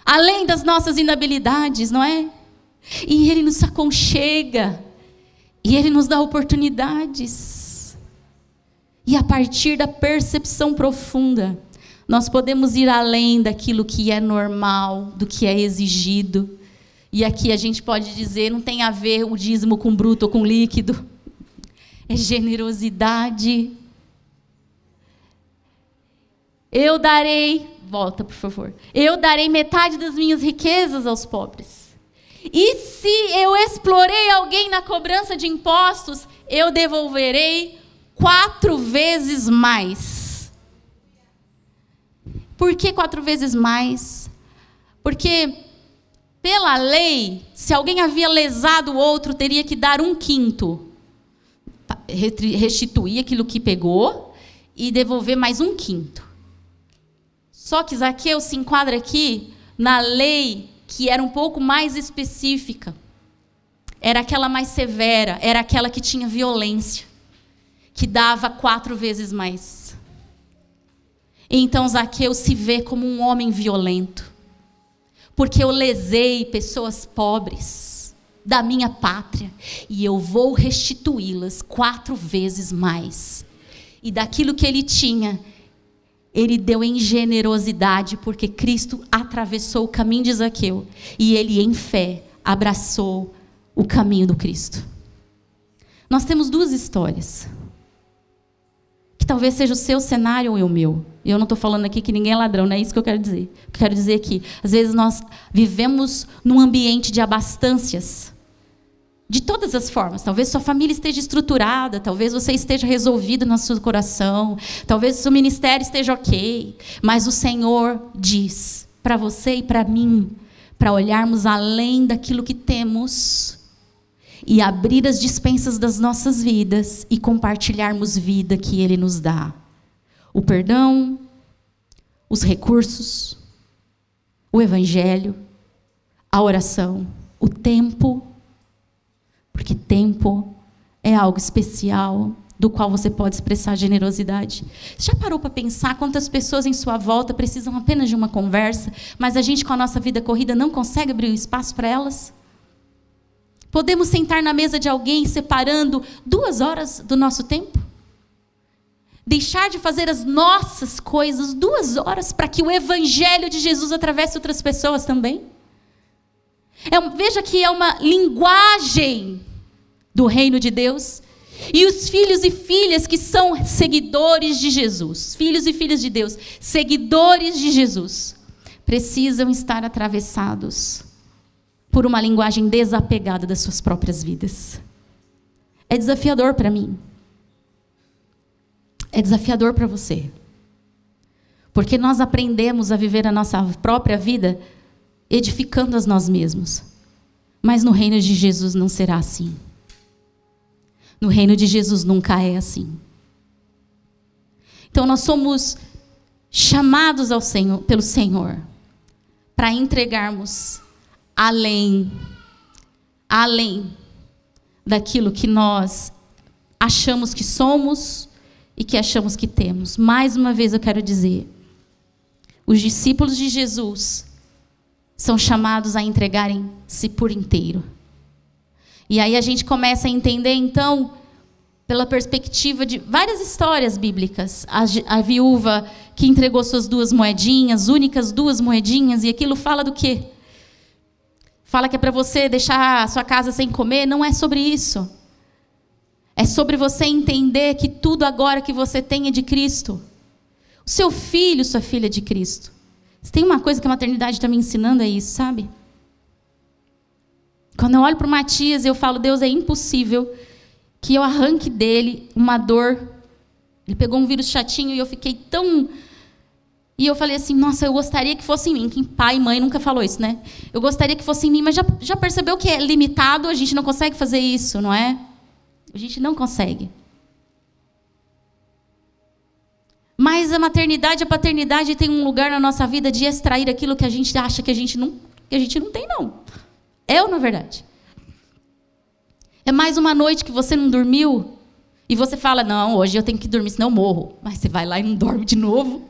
Além das nossas inabilidades, não é? E Ele nos aconchega, e Ele nos dá oportunidades. E a partir da percepção profunda, nós podemos ir além daquilo que é normal, do que é exigido. E aqui a gente pode dizer, não tem a ver o dízimo com bruto ou com líquido. É generosidade. Eu darei, volta por favor. Eu darei metade das minhas riquezas aos pobres. E se eu explorei alguém na cobrança de impostos, eu devolverei 4 vezes mais. Por que 4 vezes mais? Porque, pela lei, se alguém havia lesado o outro, teria que dar 1/5. Restituir aquilo que pegou e devolver mais 1/5. Só que Zaqueu se enquadra aqui na lei que era um pouco mais específica. Era aquela mais severa, era aquela que tinha violência, que dava 4 vezes mais. Então Zaqueu se vê como um homem violento, porque eu lesei pessoas pobres da minha pátria, e eu vou restituí-las 4 vezes mais. E daquilo que ele tinha, ele deu em generosidade, porque Cristo atravessou o caminho de Zaqueu, e ele em fé abraçou o caminho do Cristo. Nós temos 2 histórias, que talvez seja o seu cenário ou o meu. E eu não estou falando aqui que ninguém é ladrão, não é isso que eu quero dizer. O que eu quero dizer aqui, às vezes nós vivemos num ambiente de abastâncias, de todas as formas. Talvez sua família esteja estruturada, talvez você esteja resolvido no seu coração, talvez o seu ministério esteja ok, mas o Senhor diz para você e para mim, para olharmos além daquilo que temos e abrir as despensas das nossas vidas e compartilharmos vida que Ele nos dá. O perdão, os recursos, o evangelho, a oração, o tempo, porque tempo é algo especial do qual você pode expressar generosidade. Já parou para pensar quantas pessoas em sua volta precisam apenas de uma conversa, mas a gente com a nossa vida corrida não consegue abrir um espaço para elas? Podemos sentar na mesa de alguém separando 2 horas do nosso tempo? Deixar de fazer as nossas coisas 2 horas para que o evangelho de Jesus atravesse outras pessoas também? Veja que é uma linguagem do reino de Deus. E os filhos e filhas que são seguidores de Jesus, filhos e filhas de Deus, seguidores de Jesus, precisam estar atravessados por uma linguagem desapegada das suas próprias vidas. É desafiador para mim. É desafiador para você. Porque nós aprendemos a viver a nossa própria vida edificando a nós mesmos. Mas no reino de Jesus não será assim. No reino de Jesus nunca é assim. Então nós somos chamados ao Senhor, pelo Senhor para entregarmos além daquilo que nós achamos que somos e que achamos que temos. Mais uma vez eu quero dizer, os discípulos de Jesus são chamados a entregarem-se por inteiro. E aí a gente começa a entender, então, pela perspectiva de várias histórias bíblicas. A viúva que entregou suas 2 moedinhas, únicas 2 moedinhas, e aquilo fala do quê? Fala que é para você deixar a sua casa sem comer? Não é sobre isso. É sobre você entender que tudo agora que você tem é de Cristo. O seu filho, sua filha é de Cristo. Se tem uma coisa que a maternidade está me ensinando, é isso, sabe? Quando eu olho para o Matias, eu falo, Deus, é impossível que eu arranque dele uma dor. Ele pegou um vírus chatinho e eu fiquei tão E eu falei assim, nossa, eu gostaria que fosse em mim. Que pai e mãe nunca falou isso, né? Eu gostaria que fosse em mim, mas já percebeu que é limitado, a gente não consegue fazer isso, não é? A gente não consegue. Mas a maternidade, a paternidade tem um lugar na nossa vida de extrair aquilo que a gente acha que a gente não tem, não. É ou não é verdade? É mais uma noite que você não dormiu e você fala, não, hoje eu tenho que dormir, senão eu morro. Mas você vai lá e não dorme de novo.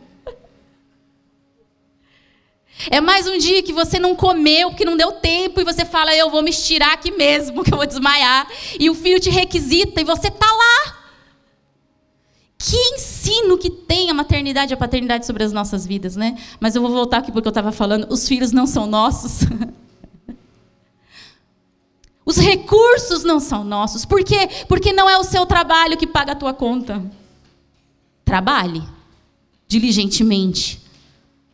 É mais um dia que você não comeu, porque não deu tempo, e você fala, eu vou me estirar aqui mesmo, que eu vou desmaiar. E o filho te requisita e você está lá. Que ensino que tem a maternidade e a paternidade sobre as nossas vidas, né? Mas eu vou voltar aqui porque eu estava falando, os filhos não são nossos. Os recursos não são nossos. Por quê? Porque não é o seu trabalho que paga a tua conta. Trabalhe diligentemente.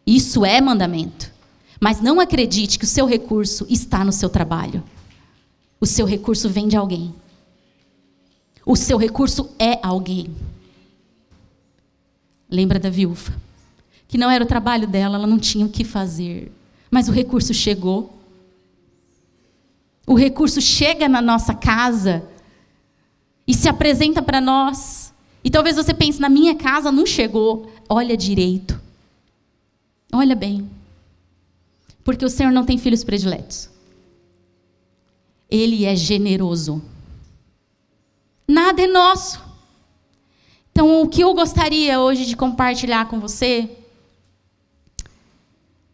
Isso é mandamento. Mas não acredite que o seu recurso está no seu trabalho. O seu recurso vem de alguém. O seu recurso é alguém. Lembra da viúva? Que não era o trabalho dela, ela não tinha o que fazer. Mas o recurso chegou. O recurso chega na nossa casa e se apresenta para nós. E talvez você pense, na minha casa não chegou. Olha direito. Olha bem. Porque o Senhor não tem filhos prediletos. Ele é generoso. Nada é nosso. Então, o que eu gostaria hoje de compartilhar com você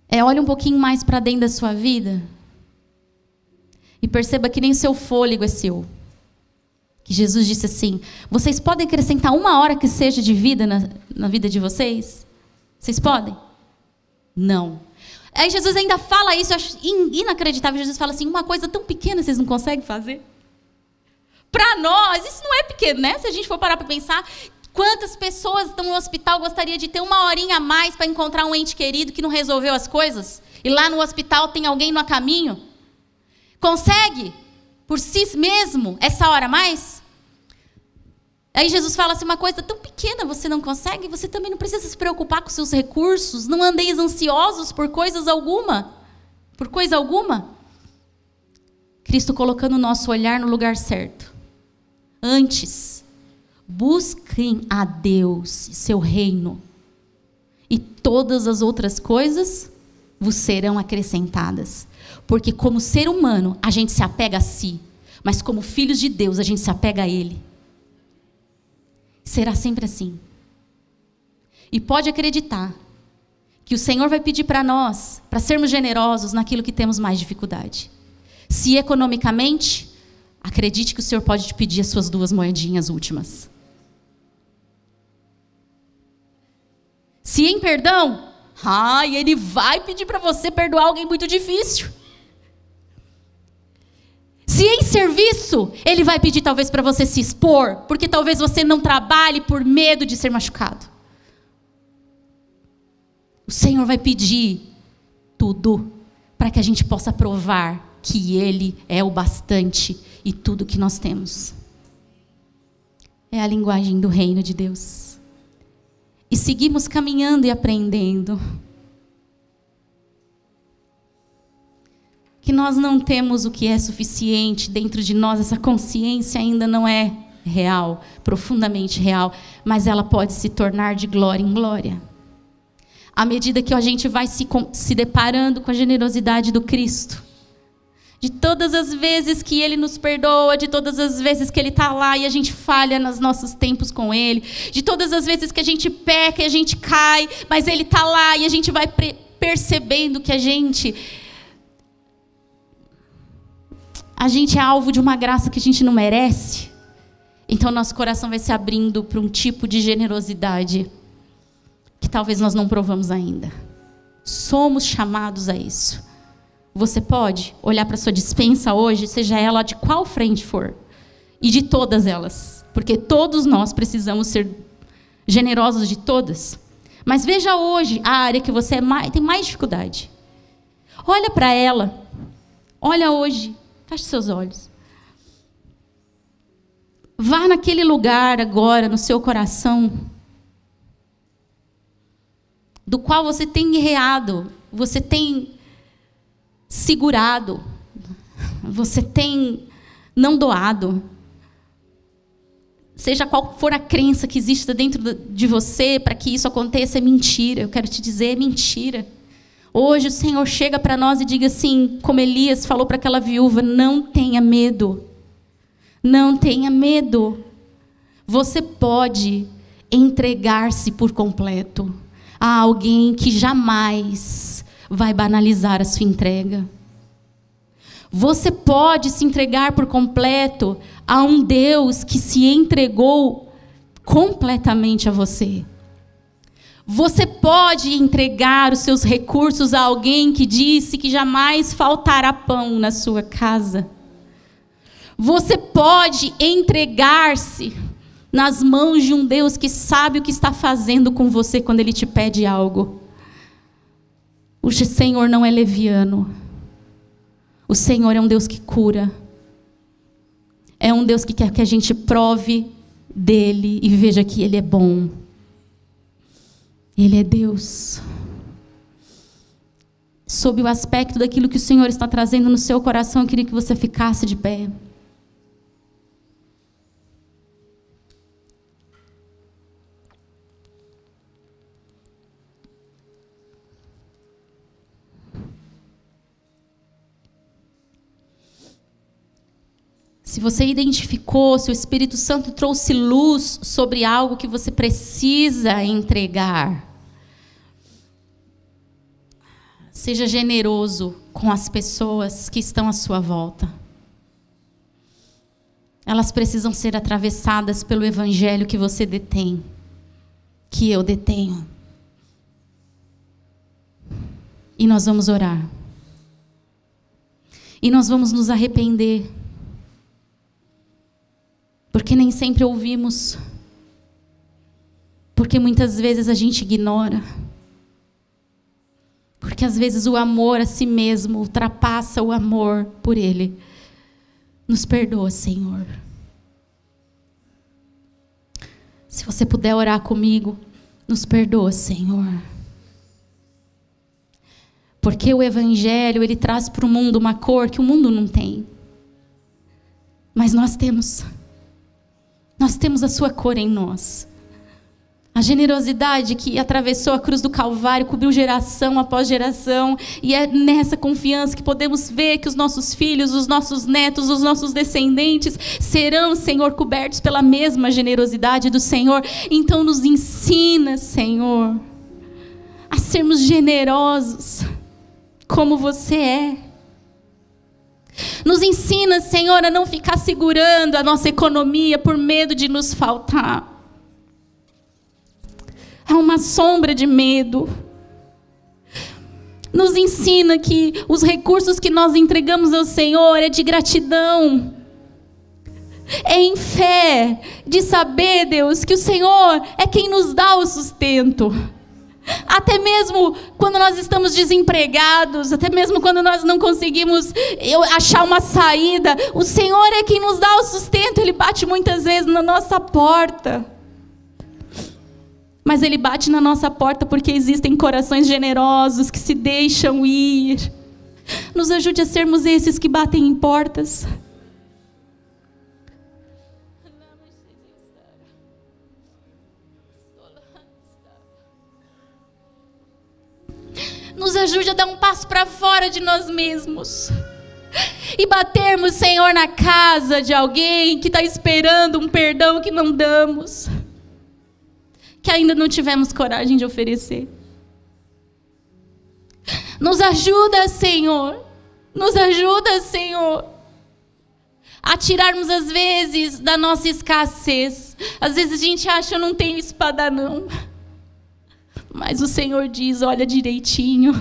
é olhe um pouquinho mais para dentro da sua vida e perceba que nem o seu fôlego é seu. Que Jesus disse assim, vocês podem acrescentar 1 hora que seja de vida na vida de vocês? Vocês podem? Não. Aí Jesus ainda fala isso, eu acho inacreditável. Jesus fala assim, uma coisa tão pequena vocês não conseguem fazer? Para nós, isso não é pequeno, né? Se a gente for parar para pensar, quantas pessoas estão no hospital gostaria de ter 1 horinha a mais para encontrar um ente querido que não resolveu as coisas? E lá no hospital tem alguém no caminho? Consegue? Por si mesmo, essa hora a mais? Aí Jesus fala assim, uma coisa tão pequena você não consegue, você também não precisa se preocupar com seus recursos, não andeis ansiosos por coisa alguma. Cristo colocando o nosso olhar no lugar certo. Antes, busquem a Deus e seu reino, e todas as outras coisas vos serão acrescentadas. Porque como ser humano, a gente se apega a si, mas como filhos de Deus, a gente se apega a Ele. Será sempre assim. E pode acreditar que o Senhor vai pedir para nós, para sermos generosos naquilo que temos mais dificuldade. Se economicamente, acredite que o Senhor pode te pedir as suas 2 moedinhas últimas. Se em perdão, Ele vai pedir para você perdoar alguém muito difícil. Se em serviço, Ele vai pedir talvez para você se expor, porque talvez você não trabalhe por medo de ser machucado. O Senhor vai pedir tudo para que a gente possa provar que Ele é o bastante e tudo que nós temos. É a linguagem do reino de Deus. E seguimos caminhando e aprendendo. Que nós não temos o que é suficiente dentro de nós, essa consciência ainda não é real, profundamente real, mas ela pode se tornar de glória em glória. À medida que a gente vai se deparando com a generosidade do Cristo, de todas as vezes que Ele nos perdoa, de todas as vezes que Ele está lá e a gente falha nos nossos tempos com Ele, de todas as vezes que a gente peca e a gente cai, mas Ele está lá e a gente vai percebendo que a gente é alvo de uma graça que a gente não merece. Então nosso coração vai se abrindo para um tipo de generosidade que talvez nós não provamos ainda. Somos chamados a isso. Você pode olhar para a sua despensa hoje, seja ela de qual frente for, e de todas elas, porque todos nós precisamos ser generosos de todas. Mas veja hoje a área que você tem mais dificuldade. Olha para ela. Olha hoje. Feche seus olhos. Vá naquele lugar agora, no seu coração, do qual você tem guerreado, você tem segurado, você tem não doado. Seja qual for a crença que existe dentro de você para que isso aconteça, é mentira. Eu quero te dizer, é mentira. Hoje o Senhor chega para nós e diga assim, como Elias falou para aquela viúva: não tenha medo. Não tenha medo. Você pode entregar-se por completo a alguém que jamais vai banalizar a sua entrega. Você pode se entregar por completo a um Deus que se entregou completamente a você. Você pode entregar os seus recursos a alguém que disse que jamais faltará pão na sua casa. Você pode entregar-se nas mãos de um Deus que sabe o que está fazendo com você quando Ele te pede algo. O Senhor não é leviano. O Senhor é um Deus que cura. É um Deus que quer que a gente prove dEle e veja que Ele é bom. Ele é Deus. Sob o aspecto daquilo que o Senhor está trazendo no seu coração, eu queria que você ficasse de pé. Se você identificou, se o Espírito Santo trouxe luz sobre algo que você precisa entregar, seja generoso com as pessoas que estão à sua volta. Elas precisam ser atravessadas pelo Evangelho que você detém, que eu detenho. E nós vamos orar. E nós vamos nos arrepender. Porque nem sempre ouvimos. Porque muitas vezes a gente ignora. Porque às vezes o amor a si mesmo ultrapassa o amor por Ele. Nos perdoa, Senhor. Se você puder orar comigo, nos perdoa, Senhor. Porque o Evangelho, ele traz para o mundo uma cor que o mundo não tem. Mas nós temos. Nós temos a sua cor em nós. A generosidade que atravessou a cruz do Calvário, cobriu geração após geração. E é nessa confiança que podemos ver que os nossos filhos, os nossos netos, os nossos descendentes serão, Senhor, cobertos pela mesma generosidade do Senhor. Então nos ensina, Senhor, a sermos generosos como você é. Nos ensina, Senhor, a não ficar segurando a nossa economia por medo de nos faltar. Há uma sombra de medo. Nos ensina que os recursos que nós entregamos ao Senhor é de gratidão. É em fé, de saber, Deus, que o Senhor é quem nos dá o sustento. Até mesmo quando nós estamos desempregados, até mesmo quando nós não conseguimos achar uma saída, o Senhor é quem nos dá o sustento. Ele bate muitas vezes na nossa porta. Mas Ele bate na nossa porta porque existem corações generosos que se deixam ir. Nos ajude a sermos esses que batem em portas. Nos ajude a dar um passo para fora de nós mesmos. E batermos, Senhor, na casa de alguém que está esperando um perdão que não damos. Que ainda não tivemos coragem de oferecer. Nos ajuda, Senhor. Nos ajuda, Senhor. A tirarmos, às vezes, da nossa escassez. Às vezes a gente acha, eu não tenho espadanão. Mas o Senhor diz, olha direitinho.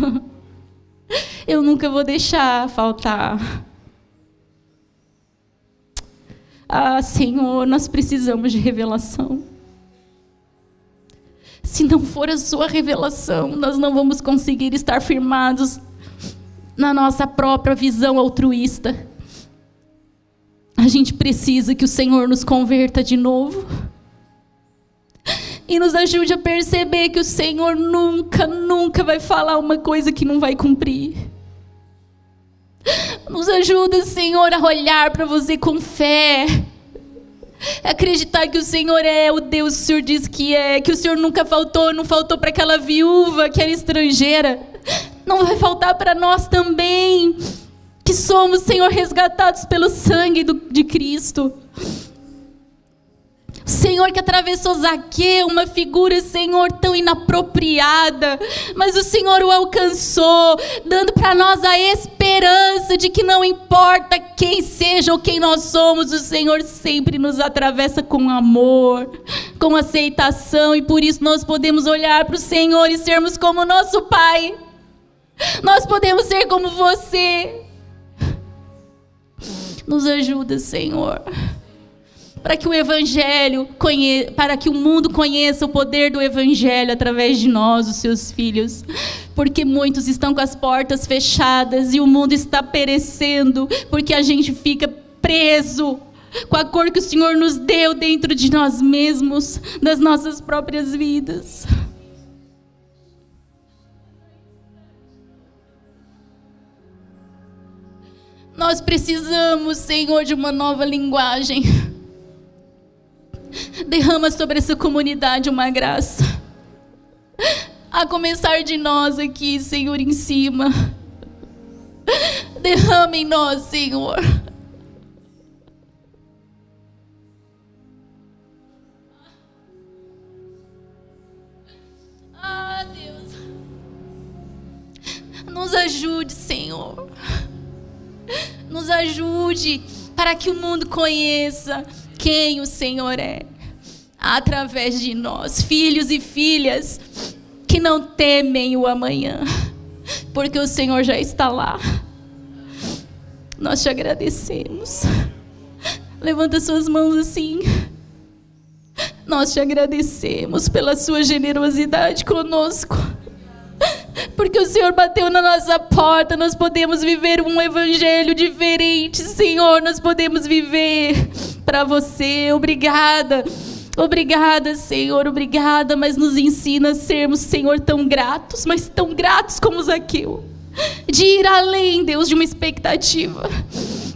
Eu nunca vou deixar faltar. Ah, Senhor, nós precisamos de revelação. Se não for a sua revelação, nós não vamos conseguir estar firmados na nossa própria visão altruísta. A gente precisa que o Senhor nos converta de novo. E nos ajude a perceber que o Senhor nunca, nunca vai falar uma coisa que não vai cumprir. Nos ajuda, Senhor, a olhar para você com fé. Acreditar que o Senhor é o Deus que o Senhor diz que é. Que o Senhor nunca faltou, não faltou para aquela viúva que era estrangeira. Não vai faltar para nós também. Que somos, Senhor, resgatados pelo sangue de Cristo. Senhor, que atravessou Zaqueu, uma figura, Senhor, tão inapropriada, mas o Senhor o alcançou, dando para nós a esperança de que não importa quem seja ou quem nós somos, o Senhor sempre nos atravessa com amor, com aceitação, e por isso nós podemos olhar para o Senhor e sermos como nosso Pai. Nós podemos ser como você. Nos ajuda, Senhor, para que o Evangelho para que o mundo conheça o poder do Evangelho através de nós, os seus filhos, porque muitos estão com as portas fechadas e o mundo está perecendo, porque a gente fica preso com a cor que o Senhor nos deu dentro de nós mesmos, das nossas próprias vidas. Nós precisamos, Senhor, de uma nova linguagem. Derrama sobre essa comunidade uma graça. A começar de nós aqui, Senhor, em cima. Derrama em nós, Senhor. Ah, Deus. Nos ajude, Senhor. Nos ajude para que o mundo conheça quem o Senhor é, através de nós, filhos e filhas que não temem o amanhã, porque o Senhor já está lá. Nós te agradecemos. Levanta suas mãos assim. Nós te agradecemos pela sua generosidade conosco, porque o Senhor bateu na nossa porta. Nós podemos viver um evangelho diferente, Senhor. Nós podemos viver para você. Obrigada. Obrigada, Senhor. Obrigada, mas nos ensina a sermos, Senhor, tão gratos, mas tão gratos como Zaqueu. De ir além, Deus, de uma expectativa.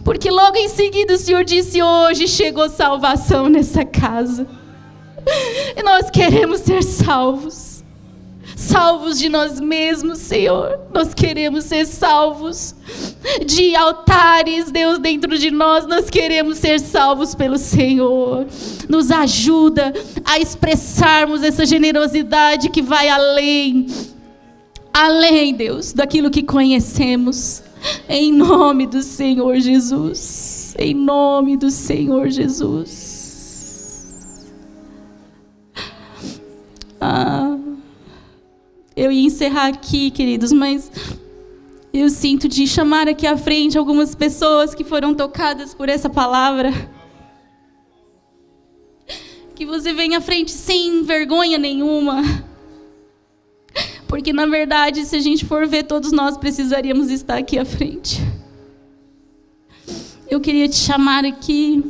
Porque logo em seguida o Senhor disse: hoje chegou salvação nessa casa. E nós queremos ser salvos. Salvos de nós mesmos, Senhor. Nós queremos ser salvos de altares, Deus, dentro de nós. Nós queremos ser salvos pelo Senhor. Nos ajuda a expressarmos essa generosidade que vai além, Deus, daquilo que conhecemos. Em nome do Senhor Jesus. Em nome do Senhor Jesus. Eu ia encerrar aqui, queridos, mas eu sinto de chamar aqui à frente algumas pessoas que foram tocadas por essa palavra. Que você venha à frente sem vergonha nenhuma. Porque, na verdade, se a gente for ver, todos nós precisaríamos estar aqui à frente. Eu queria te chamar aqui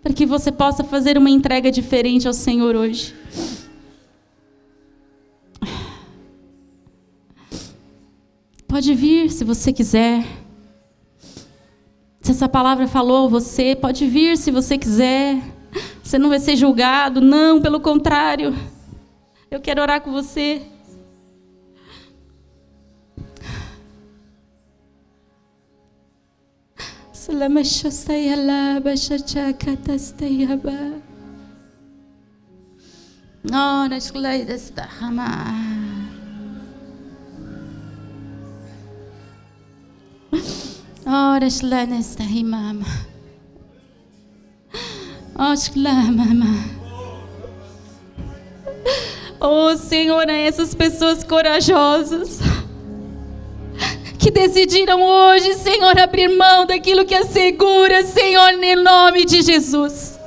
para que você possa fazer uma entrega diferente ao Senhor hoje. Pode vir se você quiser. Se essa palavra falou você, pode vir se você quiser. Você não vai ser julgado, não, pelo contrário. Eu quero orar com você. Ora nesta rimama. Oh, Senhor, é essas pessoas corajosas que decidiram hoje, Senhor, abrir mão daquilo que assegura, Senhor, em nome de Jesus.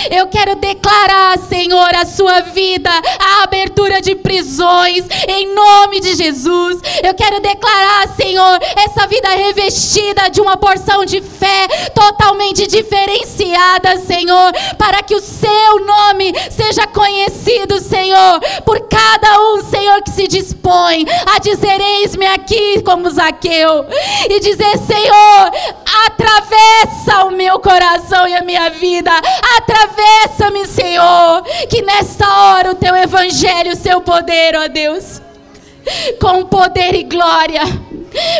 Eu quero declarar, Senhor, a sua vida, a abertura de prisões, em nome de Jesus. Eu quero declarar, Senhor, essa vida revestida de uma porção de fé totalmente diferenciada, Senhor, para que o seu nome nome seja conhecido, Senhor, por cada um, Senhor, que se dispõe a dizer: eis-me aqui, como Zaqueu, e dizer: Senhor, atravessa o meu coração e a minha vida, atravessa-me, Senhor, que nesta hora o teu evangelho, o seu poder, ó Deus, com poder e glória,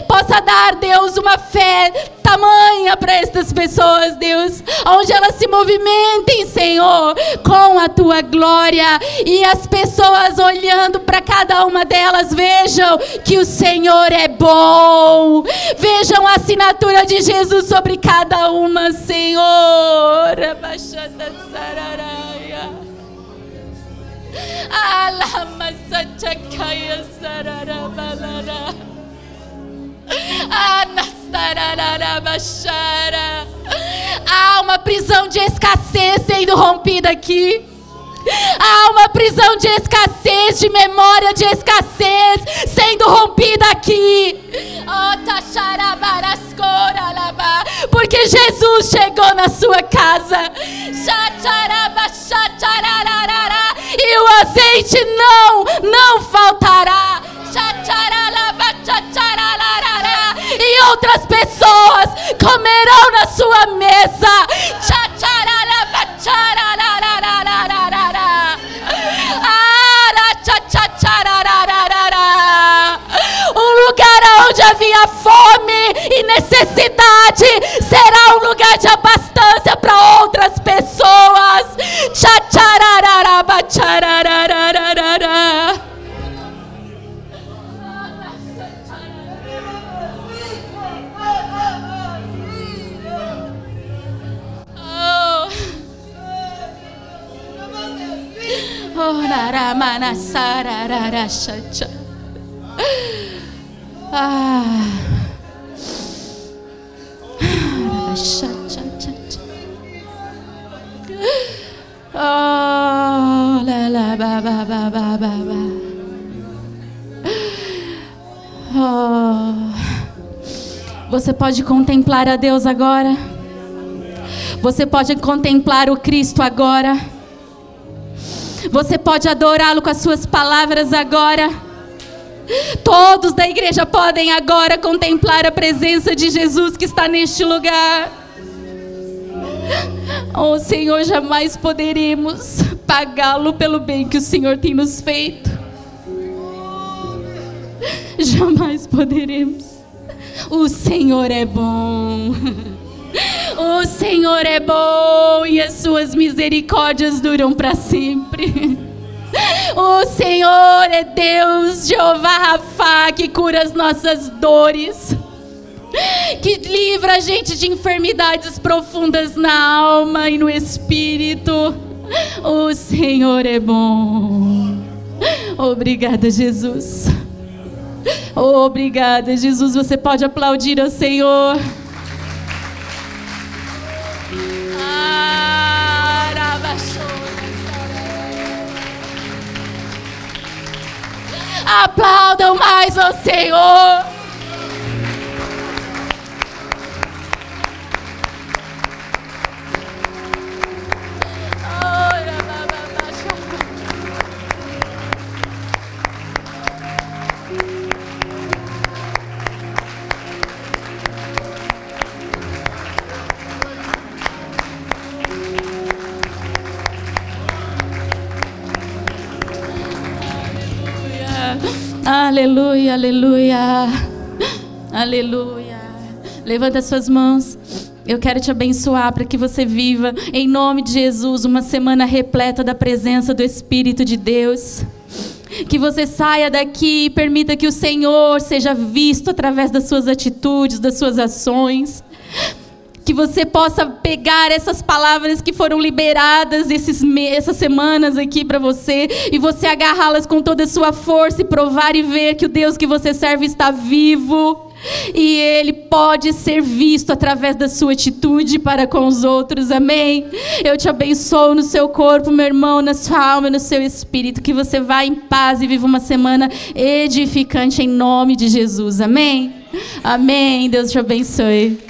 possa dar, Deus, uma fé tamanha para estas pessoas, Deus, onde elas se movimentem, Senhor, com a tua glória, e as pessoas olhando para cada uma delas vejam que o Senhor é bom, vejam a assinatura de Jesus sobre cada uma, Senhor. Há uma prisão de escassez sendo rompida aqui. Há uma prisão de escassez, de memória de escassez sendo rompida aqui. Porque Jesus chegou na sua casa. E o azeite não faltará. E outras pessoas comerão na sua mesa. Um lugar onde havia fome e necessidade será um lugar de abastança para outras pessoas. Você pode contemplar a Deus agora. Você pode contemplar o Cristo agora. Você pode adorá-lo com as suas palavras agora. Todos da igreja podem agora contemplar a presença de Jesus que está neste lugar. Oh Senhor, jamais poderemos pagá-lo pelo bem que o Senhor tem nos feito. Jamais poderemos. O Senhor é bom. O Senhor é bom e as suas misericórdias duram para sempre. O Senhor é Deus, Jeová Rafá, que cura as nossas dores, que livra a gente de enfermidades profundas na alma e no espírito. O Senhor é bom. Obrigada, Jesus. Obrigada, Jesus. Você pode aplaudir ao Senhor. Aplaudam mais ao Senhor. Aleluia, aleluia, aleluia. Levanta as suas mãos. Eu quero te abençoar para que você viva, em nome de Jesus, uma semana repleta da presença do Espírito de Deus. Que você saia daqui e permita que o Senhor seja visto através das suas atitudes, das suas ações. Que você possa pegar essas palavras que foram liberadas essas semanas aqui para você, e você agarrá-las com toda a sua força e provar e ver que o Deus que você serve está vivo. E Ele pode ser visto através da sua atitude para com os outros, amém? Eu te abençoo no seu corpo, meu irmão, na sua alma e no seu espírito, que você vá em paz e viva uma semana edificante em nome de Jesus, amém? Amém, Deus te abençoe.